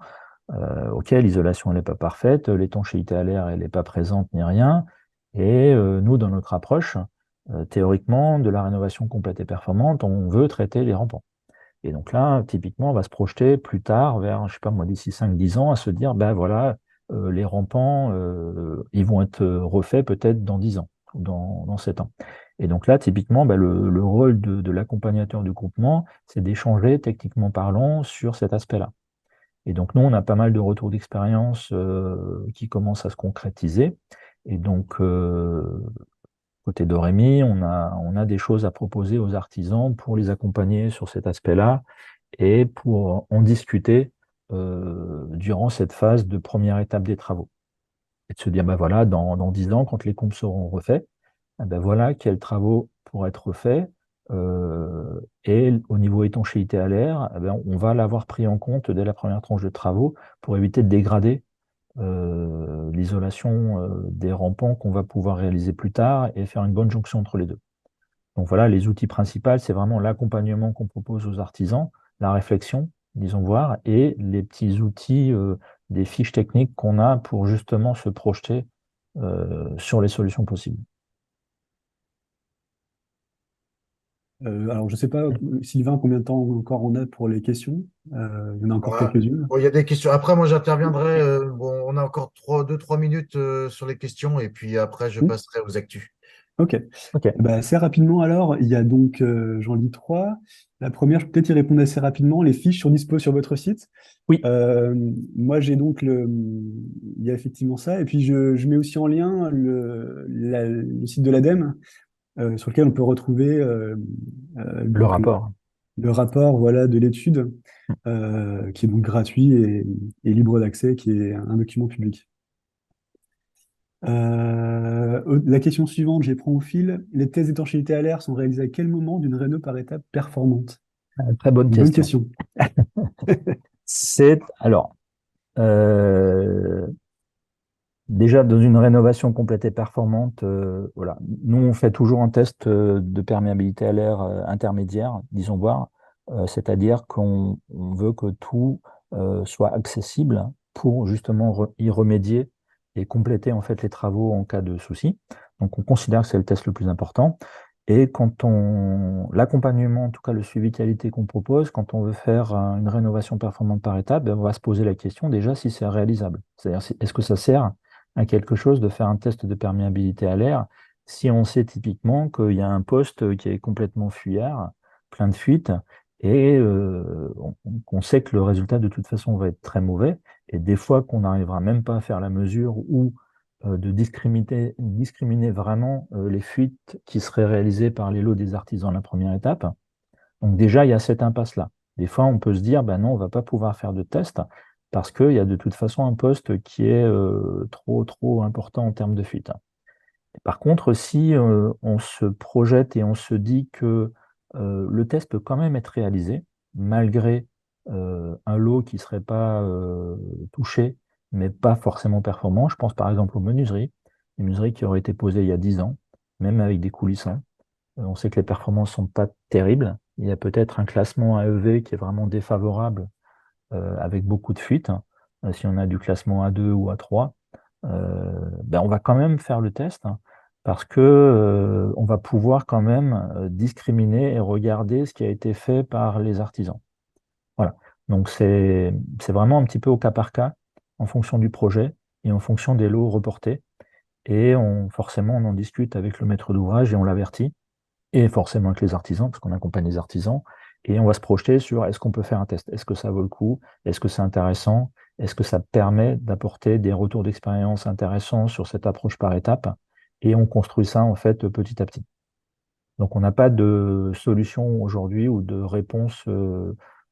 ok, l'isolation elle n'est pas parfaite, l'étanchéité à l'air elle n'est pas présente ni rien, et nous dans notre approche, théoriquement, de la rénovation complète et performante, on veut traiter les rampants. Et donc là, typiquement, on va se projeter plus tard, vers, je sais pas moi, d'ici 5 10 ans, à se dire, ben voilà, les rampants, ils vont être refaits peut-être dans 10 ans, ou dans 7 ans. Et donc là, typiquement, ben, le rôle de l'accompagnateur du groupement, c'est d'échanger, techniquement parlant, sur cet aspect-là. Et donc nous, on a pas mal de retours d'expérience qui commencent à se concrétiser. Et donc, côté d'Orémy, on a des choses à proposer aux artisans pour les accompagner sur cet aspect-là et pour en discuter durant cette phase de première étape des travaux. Et de se dire, ben voilà, dans 10 ans, quand les comptes seront refaits, ben voilà quels travaux pourraient être refaits. Et au niveau étanchéité à l'air, eh ben, on va l'avoir pris en compte dès la première tranche de travaux pour éviter de dégrader l'isolation des rampants qu'on va pouvoir réaliser plus tard et faire une bonne jonction entre les deux. Donc voilà, les outils principaux, c'est vraiment l'accompagnement qu'on propose aux artisans, la réflexion, disons voir, et les petits outils des fiches techniques qu'on a pour justement se projeter sur les solutions possibles.
Alors, je ne sais pas, Sylvain, combien de temps encore on a pour les questions. Il y en a encore
Ouais.
quelques-unes.
Bon, il y a des questions. Après, moi, j'interviendrai. Bon, on a encore 2, 3 minutes sur les questions et puis après, je
Oui.
passerai aux actus.
Ok.
Ok,
Bah, assez rapidement, alors, il y a donc, j'en lis trois. La première, je peux peut-être y répondre assez rapidement. Les fiches sont dispo sur votre site.
oui,
Euh, Moi, j'ai donc il y a effectivement ça. Et puis, je mets aussi en lien le site de l'ADEME, sur lequel on peut retrouver
le
donc
rapport.
le rapport, voilà, de l'étude, qui est donc gratuit et libre d'accès, qui est un document public. La question suivante, je les prends au fil. Les tests d'étanchéité à l'air sont réalisés à quel moment d'une réno par étape performante?
Très bonne
Une bonne
question.
question.
C'est alors euh, déjà dans une rénovation complète et performante, voilà. Nous on fait toujours un test de perméabilité à l'air intermédiaire, disons voir, c'est-à-dire qu'on veut que tout soit accessible pour justement y remédier et compléter en fait les travaux en cas de souci. Donc on considère que c'est le test le plus important. Et quand l'accompagnement, en tout cas le suivi qualité qu'on propose, quand on veut faire une rénovation performante par étape, ben, on va se poser la question déjà si c'est réalisable. C'est-à-dire, est-ce que ça sert à quelque chose de faire un test de perméabilité à l'air si on sait typiquement qu'il y a un poste qui est complètement fuyard, plein de fuites, et qu'on sait que le résultat de toute façon va être très mauvais, et des fois qu'on n'arrivera même pas à faire la mesure ou de discriminer vraiment les fuites qui seraient réalisées par les lots des artisans la première étape. Donc déjà, il y a cette impasse-là. Des fois, on peut se dire, ben non, on ne va pas pouvoir faire de test parce qu'il y a de toute façon un poste qui est trop important en termes de fuite. Par contre, si on se projette et on se dit que le test peut quand même être réalisé, malgré un lot qui ne serait pas touché, mais pas forcément performant, je pense par exemple aux menuiseries, les menuiseries qui auraient été posées il y a 10 ans, même avec des coulissants. On sait que les performances ne sont pas terribles. Il y a peut-être un classement AEV qui est vraiment défavorable avec beaucoup de fuites. Si on a du classement A2 ou A3, ben on va quand même faire le test parce que on va pouvoir quand même discriminer et regarder ce qui a été fait par les artisans. Voilà. Donc c'est vraiment un petit peu au cas par cas, en fonction du projet et en fonction des lots reportés. Et forcément, on en discute avec le maître d'ouvrage et on l'avertit et forcément avec les artisans, parce qu'on accompagne les artisans, et on va se projeter sur est-ce qu'on peut faire un test, est-ce que ça vaut le coup, est-ce que c'est intéressant, est-ce que ça permet d'apporter des retours d'expérience intéressants sur cette approche par étape, et on construit ça en fait petit à petit. Donc on n'a pas de solution aujourd'hui ou de réponse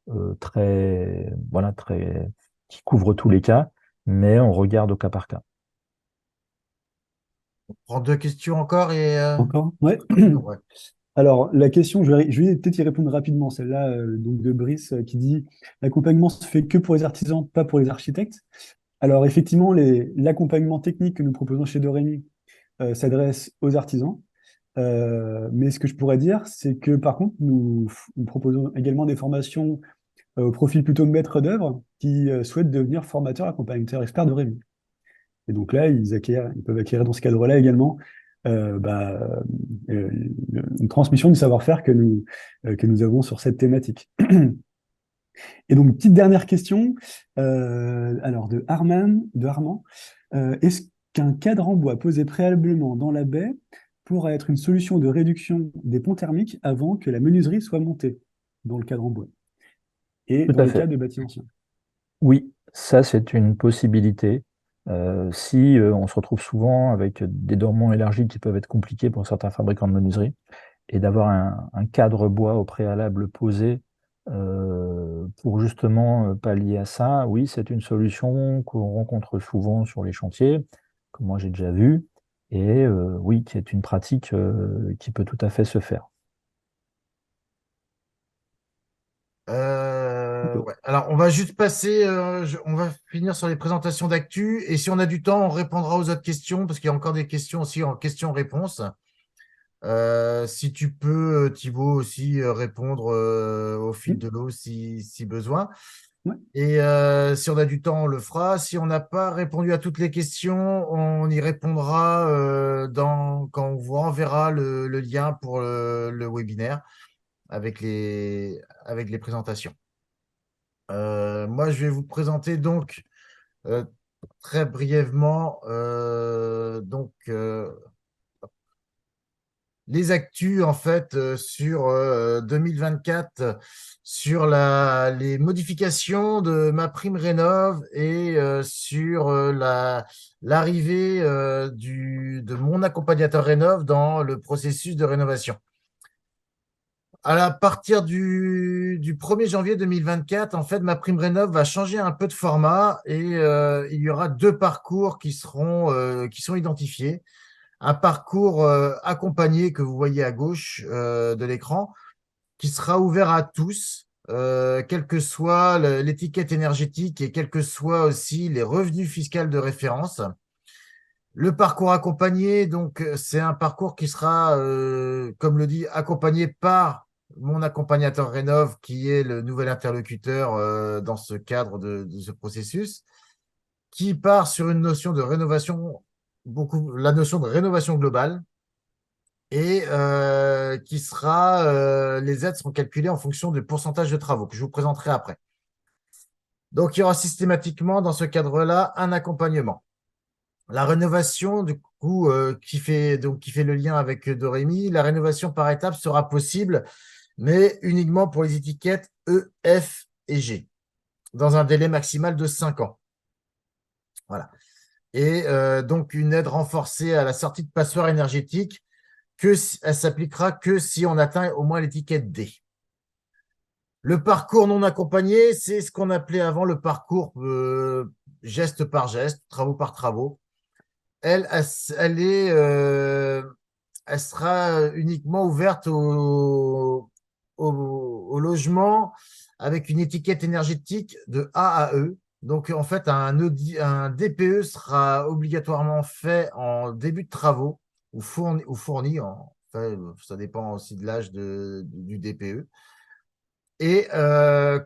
voilà, qui couvre tous les cas, mais on regarde au cas par cas.
On prend 2 questions encore et
Encore? Ouais.
ouais.
Alors, la question, je vais peut-être y répondre rapidement, celle-là, donc de Brice, qui dit l'accompagnement se fait que pour les artisans, pas pour les architectes. Alors, effectivement, l'accompagnement technique que nous proposons chez Doremi s'adresse aux artisans. Mais ce que je pourrais dire, c'est que par contre, nous proposons également des formations au profil plutôt de maître d'œuvre qui souhaitent devenir formateurs, accompagnateurs, experts de Rémi. Et donc là, ils peuvent acquérir dans ce cadre-là également euh, bah, euh, une transmission du savoir-faire que nous avons sur cette thématique. Et donc, petite dernière question, alors de Armand. Est-ce qu'un cadre en bois posé préalablement dans la baie pourra être une solution de réduction des ponts thermiques avant que la menuiserie soit montée dans le cadre en bois et
Tout
dans
à
les
fait.
cas de bâtis anciens?
Oui, ça c'est une possibilité. Si on se retrouve souvent avec des dormants élargis qui peuvent être compliqués pour certains fabricants de menuiserie, et d'avoir un cadre bois au préalable posé pour justement pallier à ça, oui, c'est une solution qu'on rencontre souvent sur les chantiers, que moi j'ai déjà vu, et oui, qui est une pratique qui peut tout à fait se faire.
Ok.
Ouais. Alors, on va juste passer, on va finir sur les présentations d'actu et si on a du temps, on répondra aux autres questions parce qu'il y a encore des questions aussi en questions-réponses. Si tu peux, Thibaut, aussi répondre au fil
Hmm.
de l'eau si besoin.
Ouais.
Et si on a du temps, on le fera. Si on n'a pas répondu à toutes les questions, on y répondra quand on vous enverra le lien pour le webinaire avec les présentations. Moi, je vais vous présenter donc euh, très brièvement les actus en fait sur 2024 sur les modifications de ma prime rénov et sur l'arrivée de mon accompagnateur rénov dans le processus de rénovation. À partir du 1er janvier 2024, en fait, ma prime rénov va changer un peu de format et il y aura deux parcours qui sont identifiés. Un parcours accompagné que vous voyez à gauche de l'écran, qui sera ouvert à tous, quelle que soit l'étiquette énergétique et quels que soient aussi les revenus fiscaux de référence. Le parcours accompagné, donc, c'est un parcours qui sera, comme le dit, accompagné par mon accompagnateur Rénov, qui est le nouvel interlocuteur dans ce cadre de ce processus, qui part sur une notion de rénovation, la notion de rénovation globale, et les aides seront calculées en fonction du pourcentage de travaux que je vous présenterai après. Donc, il y aura systématiquement dans ce cadre-là un accompagnement. La rénovation, du coup, qui fait le lien avec Dorémy, la rénovation par étapes sera possible, mais uniquement pour les étiquettes E, F et G, dans un délai maximal de 5 ans. Voilà. Et donc, une aide renforcée à la sortie de passoire énergétique, elle s'appliquera que si on atteint au moins l'étiquette D. Le parcours non accompagné, c'est ce qu'on appelait avant le parcours geste par geste, travaux par travaux. Elle sera uniquement ouverte au logement avec une étiquette énergétique de A à E. Donc, en fait, un DPE sera obligatoirement fait en début de travaux ou fourni enfin, ça dépend aussi de l'âge du DPE. Et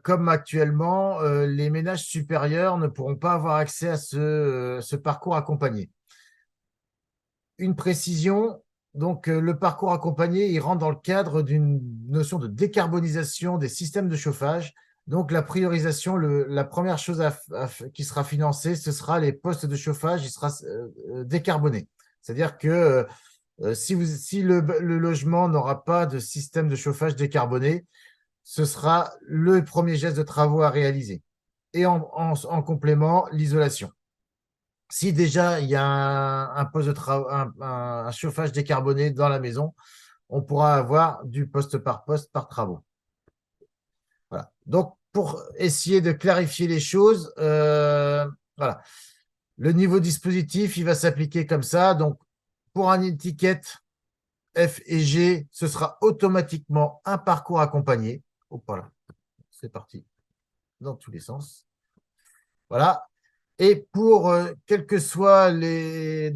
comme actuellement, les ménages supérieurs ne pourront pas avoir accès à ce parcours accompagné. Une précision, donc le parcours accompagné, il rentre dans le cadre d'une notion de décarbonisation des systèmes de chauffage. Donc la priorisation, la première chose qui sera financée, ce sera les postes de chauffage, il sera décarboné. C'est-à-dire que si le logement n'aura pas de système de chauffage décarboné, ce sera le premier geste de travaux à réaliser. Et en complément, l'isolation. Si déjà il y a un poste de un chauffage décarboné dans la maison, on pourra avoir du poste par travaux. Voilà. Donc, pour essayer de clarifier les choses, voilà. Le niveau dispositif, il va s'appliquer comme ça. Donc, pour une étiquette F et G, ce sera automatiquement un parcours accompagné. Oh, voilà. C'est parti dans tous les sens. Voilà. Et pour quels que soient les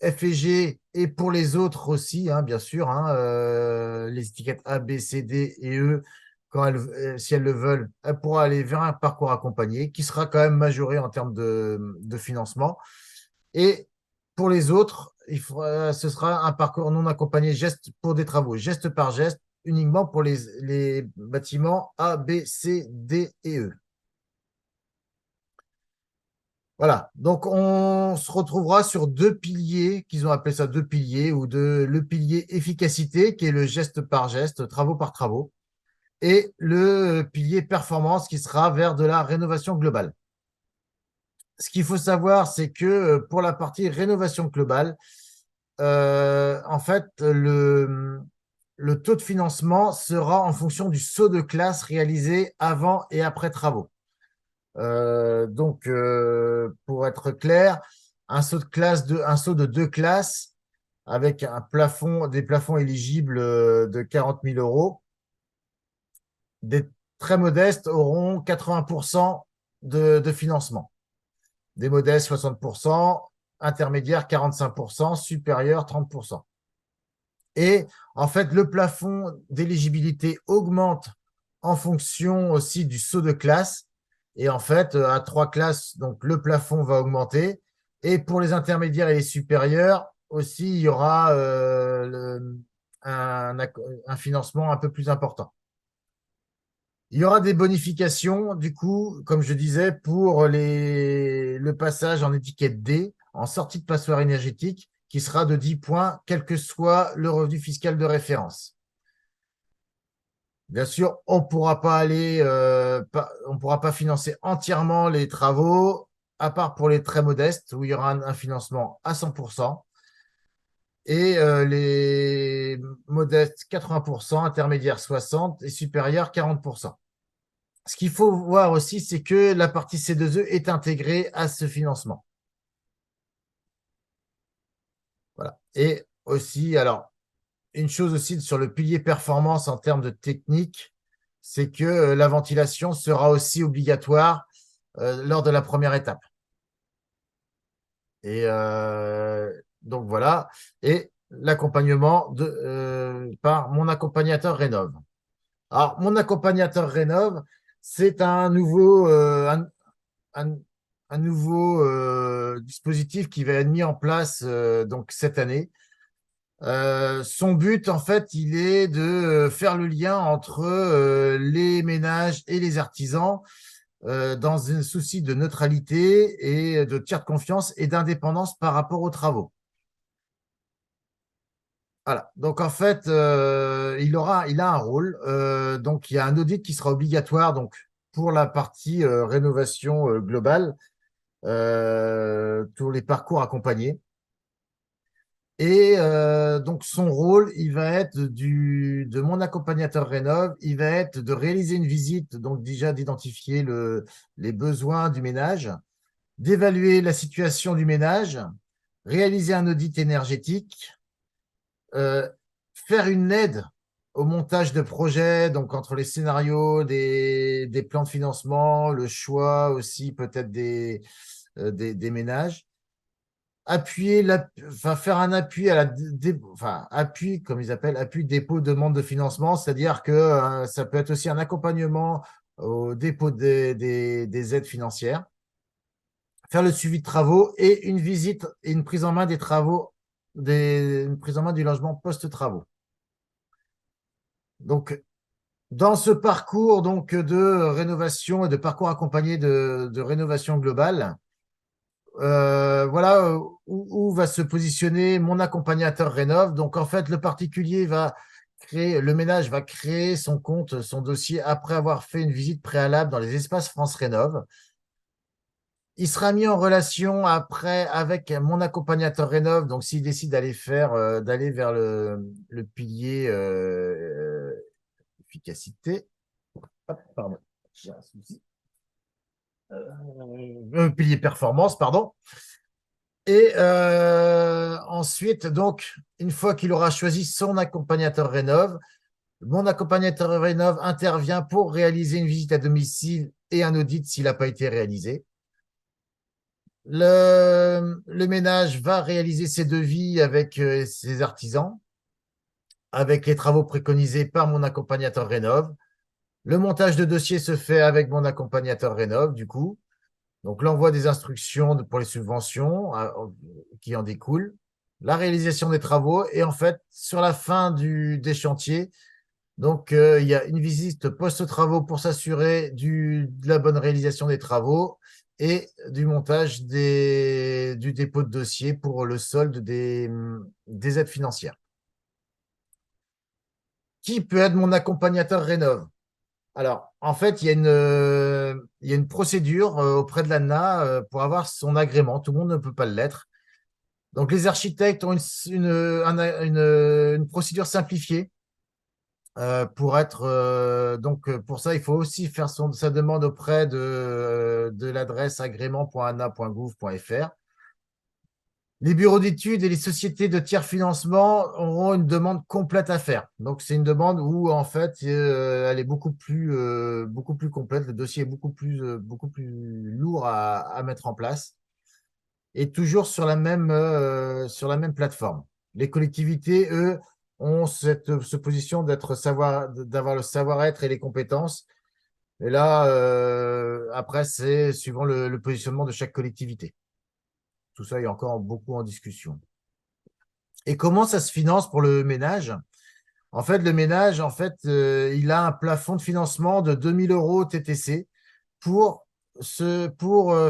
F et G, et pour les autres aussi, hein, bien sûr, hein, les étiquettes A, B, C, D et E, si elles le veulent, elles pourront aller vers un parcours accompagné qui sera quand même majoré en termes de financement. Et pour les autres, ce sera un parcours non accompagné geste pour des travaux, geste par geste, uniquement pour les bâtiments A, B, C, D et E. Voilà, donc on se retrouvera sur deux piliers, qu'ils ont appelé ça deux piliers, ou le pilier efficacité, qui est le geste par geste, travaux par travaux, et le pilier performance, qui sera vers de la rénovation globale. Ce qu'il faut savoir, c'est que pour la partie rénovation globale, en fait, le taux de financement sera en fonction du saut de classe réalisé avant et après travaux. Pour être clair, un saut de 2 classes avec des plafonds éligibles de 40 000 euros. Des très modestes auront 80% de financement. Des modestes, 60%, intermédiaires, 45%, supérieurs, 30%. Et en fait, le plafond d'éligibilité augmente en fonction aussi du saut de classe. Et en fait, à 3 classes, donc le plafond va augmenter. Et pour les intermédiaires et les supérieurs, aussi, il y aura un financement un peu plus important. Il y aura des bonifications, du coup, comme je disais, pour le passage en étiquette D, en sortie de passoire énergétique, qui sera de 10 points, quel que soit le revenu fiscal de référence. Bien sûr, on pourra pas on pourra pas financer entièrement les travaux, à part pour les très modestes, où il y aura un financement à 100%, et les modestes 80%, intermédiaires 60% et supérieurs 40%. Ce qu'il faut voir aussi, c'est que la partie C2E est intégrée à ce financement. Voilà. Et aussi, alors, une chose aussi sur le pilier performance en termes de technique, c'est que la ventilation sera aussi obligatoire lors de la première étape. Et donc voilà. Et l'accompagnement par mon accompagnateur Rénov. Alors, mon accompagnateur Rénov, c'est un nouveau, un nouveau dispositif qui va être mis en place donc cette année. Son but, en fait, il est de faire le lien entre les ménages et les artisans dans un souci de neutralité et de tiers de confiance et d'indépendance par rapport aux travaux. Voilà. Donc, en fait, il a un rôle. Donc, il y a un audit qui sera obligatoire donc, pour la partie rénovation globale, pour les parcours accompagnés. Et donc, son rôle, il va être de mon accompagnateur Rénov, il va être de réaliser une visite, donc déjà d'identifier les besoins du ménage, d'évaluer la situation du ménage, réaliser un audit énergétique, faire une aide au montage de projets, donc entre les scénarios, des plans de financement, le choix aussi peut-être des ménages. Faire un appui appui, comme ils appellent, appui dépôt demande de financement, c'est-à-dire que ça peut être aussi un accompagnement au dépôt des aides financières, faire le suivi de travaux et une visite et une prise en main des travaux, une prise en main du logement post-travaux. Donc, dans ce parcours donc, de rénovation et de parcours accompagné de rénovation globale, voilà où va se positionner mon accompagnateur Rénov. Donc, en fait, le ménage va créer son compte, son dossier après avoir fait une visite préalable dans les espaces France Rénov. Il sera mis en relation après avec mon accompagnateur Rénov. Donc, s'il décide d'aller vers le pilier efficacité. Hop, pardon, j'ai un souci. Pilier performance, pardon. Et ensuite, donc, une fois qu'il aura choisi son accompagnateur Rénov, mon accompagnateur Rénov intervient pour réaliser une visite à domicile et un audit s'il n'a pas été réalisé. Le ménage va réaliser ses devis avec ses artisans, avec les travaux préconisés par mon accompagnateur Rénov. Le montage de dossier se fait avec mon accompagnateur Rénov, du coup. Donc, l'envoi des instructions pour les subventions qui en découlent, la réalisation des travaux et en fait, sur la fin des chantiers, donc il y a une visite post-travaux pour s'assurer de la bonne réalisation des travaux et du montage du dépôt de dossier pour le solde des aides financières. Qui peut être mon accompagnateur Rénov? Alors, en fait, il y a une procédure auprès de l'ANA pour avoir son agrément. Tout le monde ne peut pas l'être. Donc, les architectes ont une procédure simplifiée pour ça, il faut aussi faire sa demande auprès de l'adresse agrément.ana.gouv.fr. Les bureaux d'études et les sociétés de tiers financement auront une demande complète à faire. Donc, c'est une demande où, en fait, elle est beaucoup plus complète. Le dossier est beaucoup plus lourd à mettre en place. Et toujours sur la même plateforme. Les collectivités, eux, ont cette position d'avoir le savoir-être et les compétences Et là, après, c'est suivant le positionnement de chaque collectivité. Tout ça est encore beaucoup en discussion. Et comment ça se finance pour le ménage? En fait, le ménage, il a un plafond de financement de 2000 euros TTC pour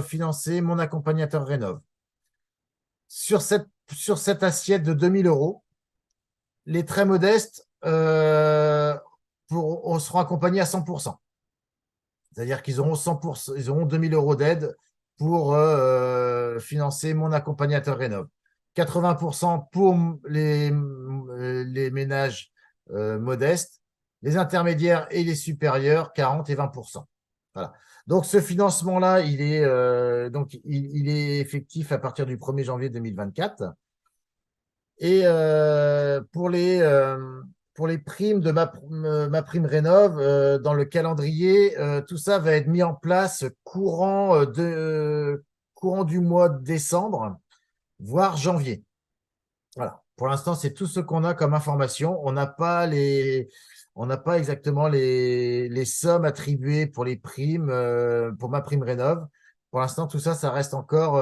financer mon accompagnateur rénov. Sur cette assiette de 2000 euros, les très modestes seront accompagnés à 100%. C'est-à-dire qu'ils auront 100%, ils auront 2000 euros d'aide pour financer mon accompagnateur rénov. 80% pour les ménages modestes, les intermédiaires et les supérieurs, 40 et 20%. Voilà. Donc ce financement-là, il est effectif à partir du 1er janvier 2024. Et pour les primes de ma prime rénov, dans le calendrier, tout ça va être mis en place courant du mois de décembre, voire janvier. Voilà. Pour l'instant, c'est tout ce qu'on a comme information. On n'a pas exactement les sommes attribuées pour les primes, pour ma prime rénov. Pour l'instant, tout ça, ça reste encore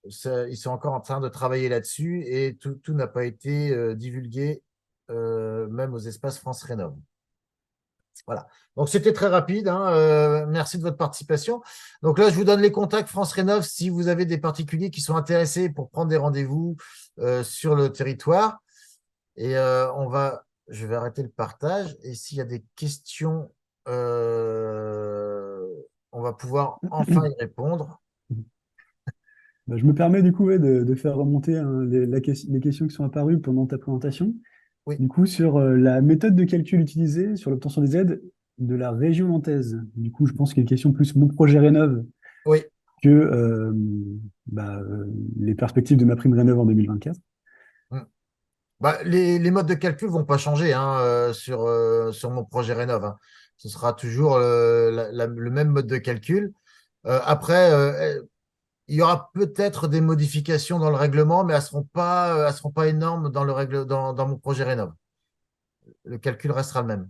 ils sont encore en train de travailler là-dessus et tout n'a pas été divulgué, même aux espaces France Rénov. Voilà. Donc, c'était très rapide, hein. Merci de votre participation. Donc là, je vous donne les contacts France Rénov si vous avez des particuliers qui sont intéressés pour prendre des rendez-vous sur le territoire. Et je vais arrêter le partage. Et s'il y a des questions, on va pouvoir enfin y répondre.
Bah, je me permets du coup ouais, de faire remonter hein, les questions qui sont apparues pendant ta présentation.
Oui,
Du coup, sur la méthode de calcul utilisée sur l'obtention des aides de la région nantaise. Du coup, je pense qu'il y a une question plus mon projet Rénov
oui.
que bah, les perspectives de ma prime Rénov en 2024.
Mm. Bah, les modes de calcul vont pas changer hein, sur mon projet Rénov, hein. Ce sera toujours le même mode de calcul. Après, il y aura peut-être des modifications dans le règlement, mais elles seront pas énormes dans mon projet Rénov. Le calcul restera le même,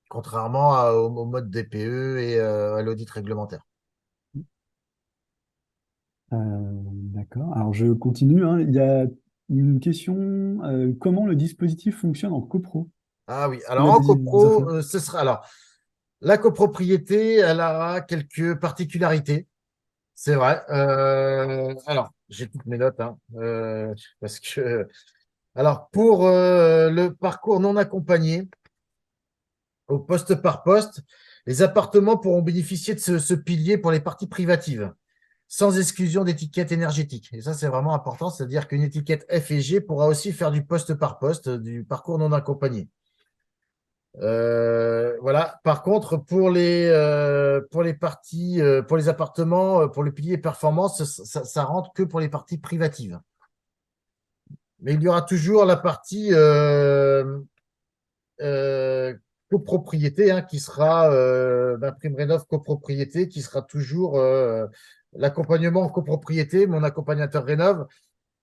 contrairement au mode DPE et à l'audit réglementaire.
D'accord. Alors, je continue, hein. Il y a une question, comment le dispositif fonctionne en copro?
Ah oui,
Tu
alors
as
en
des
copro,
infos?
la copropriété, elle aura quelques particularités. C'est vrai. Alors, j'ai toutes mes notes, hein, parce que. Alors, pour le parcours non accompagné, au poste par poste, les appartements pourront bénéficier de ce pilier pour les parties privatives, sans exclusion d'étiquette énergétique. Et ça, c'est vraiment important, c'est-à-dire qu'une étiquette F et G pourra aussi faire du poste par poste, du parcours non accompagné. Voilà. Par contre, pour les parties, pour les appartements, pour le pilier performance, ça rentre que pour les parties privatives. Mais il y aura toujours la partie euh, copropriété hein, qui sera ma prime rénov copropriété, qui sera toujours l'accompagnement en copropriété. Mon accompagnateur rénov,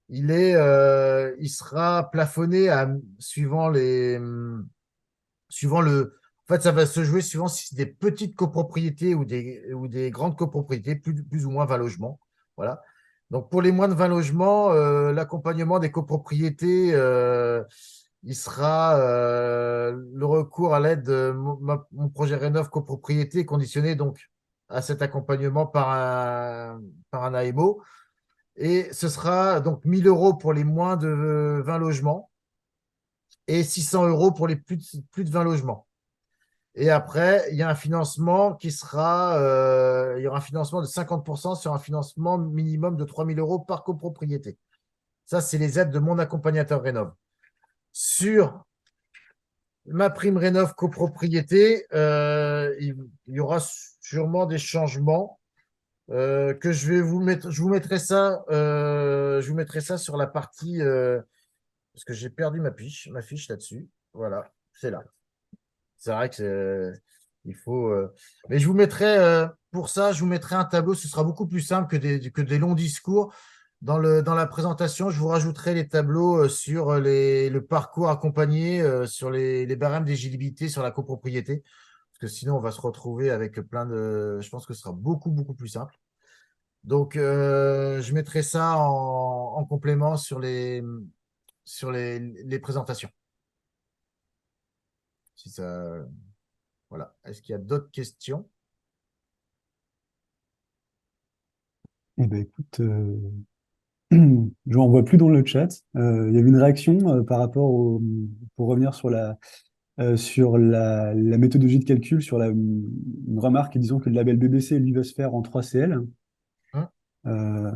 il sera plafonné suivant le. En fait, ça va se jouer suivant si c'est des petites copropriétés ou des grandes copropriétés, plus ou moins 20 logements. Voilà. Donc, pour les moins de 20 logements, l'accompagnement des copropriétés, il sera le recours à l'aide de mon projet Rénov copropriété conditionné donc à cet accompagnement par un AMO. Et ce sera donc 1000 euros pour les moins de 20 logements et 600 euros pour les plus de 20 logements. Et après, il y a un financement il y aura un financement de 50% sur un financement minimum de 3000 euros par copropriété. Ça, c'est les aides de mon accompagnateur Rénov. Sur ma prime Rénov copropriété, il y aura sûrement des changements que je vais vous mettre. Je vous mettrai ça sur la partie parce que j'ai perdu ma fiche là-dessus. Voilà, c'est là. C'est vrai que il faut. Mais je vous mettrai pour ça, je vous mettrai un tableau. Ce sera beaucoup plus simple que des longs discours. dans la présentation, je vous rajouterai les tableaux sur le parcours accompagné, sur les barèmes d'éligibilité sur la copropriété. Parce que sinon, on va se retrouver avec plein de. Je pense que ce sera beaucoup, beaucoup plus simple. Donc, je mettrai ça en complément sur les présentations. Si ça, voilà. Est-ce qu'il y a d'autres questions?
Eh ben, écoute, je n'en vois plus dans le chat. Il y avait une réaction par rapport pour revenir sur la méthodologie de calcul, sur une remarque disant que le label BBC, lui, va se faire en 3CL.
Hein.
Euh,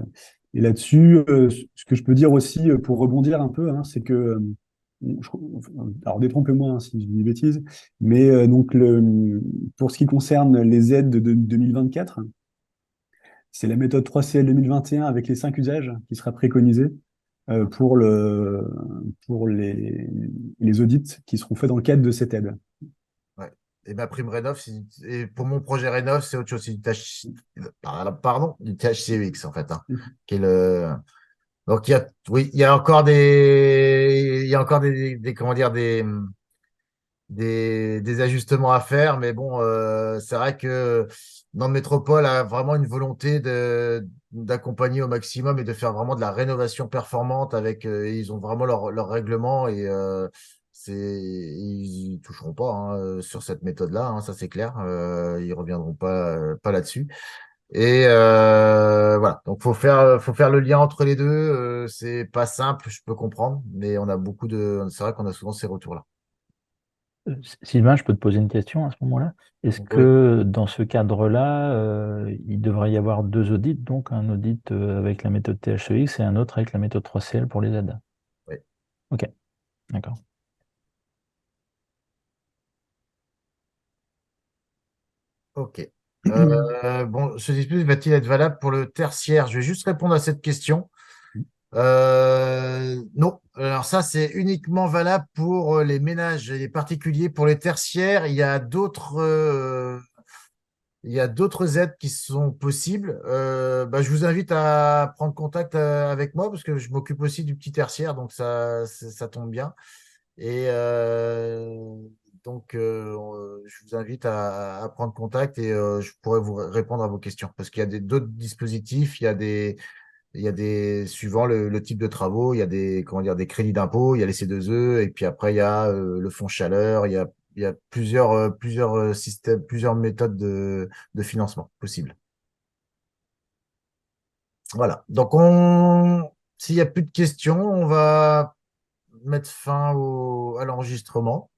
et là-dessus, ce que je peux dire aussi pour rebondir un peu, hein, c'est que, alors détrompe-moi hein, si je dis des bêtises, mais donc pour ce qui concerne les aides de 2024, c'est la méthode 3CL 2021 avec les 5 usages qui sera préconisée pour pour les audits qui seront faits dans le cadre de cette aide.
Ouais. Et ma prime Rénov, et pour mon projet Rénov, c'est autre chose. C'est pardon, du THCEX, en fait. Hein, qui est donc, oui, il y a encore comment dire, des ajustements à faire, mais bon, c'est vrai que Nantes Métropole a vraiment une volonté d'accompagner au maximum et de faire vraiment de la rénovation performante avec, ils ont vraiment leur règlement et ils toucheront pas hein, sur cette méthode-là, hein, ça c'est clair, ils reviendront pas là-dessus. Et voilà, donc faut faire le lien entre les deux. C'est pas simple, je peux comprendre, mais on a c'est vrai qu'on a souvent ces retours-là.
Sylvain, je peux te poser une question à ce moment-là. Est-ce
Oui.
que dans ce cadre-là, il devrait y avoir deux audits, donc un audit avec la méthode THEX et un autre avec la méthode 3CL pour les aides?
Oui.
Ok, d'accord.
Ok. Bon, ce dispositif va-t-il être valable pour le tertiaire? Je vais juste répondre à cette question. Non. Alors ça, c'est uniquement valable pour les ménages et les particuliers. Pour les tertiaires, il y a d'autres aides qui sont possibles. Bah, je vous invite à prendre contact avec moi parce que je m'occupe aussi du petit tertiaire, donc ça tombe bien. Et donc, je vous invite à prendre contact et je pourrai vous répondre à vos questions parce qu'il y a d'autres dispositifs, il y a suivant le type de travaux, il y a comment dire, des crédits d'impôt, il y a les C2E et puis après, il y a le fonds chaleur, il y a plusieurs systèmes, plusieurs méthodes de financement possibles. Voilà. Donc, s'il n'y a plus de questions, on va mettre fin à l'enregistrement.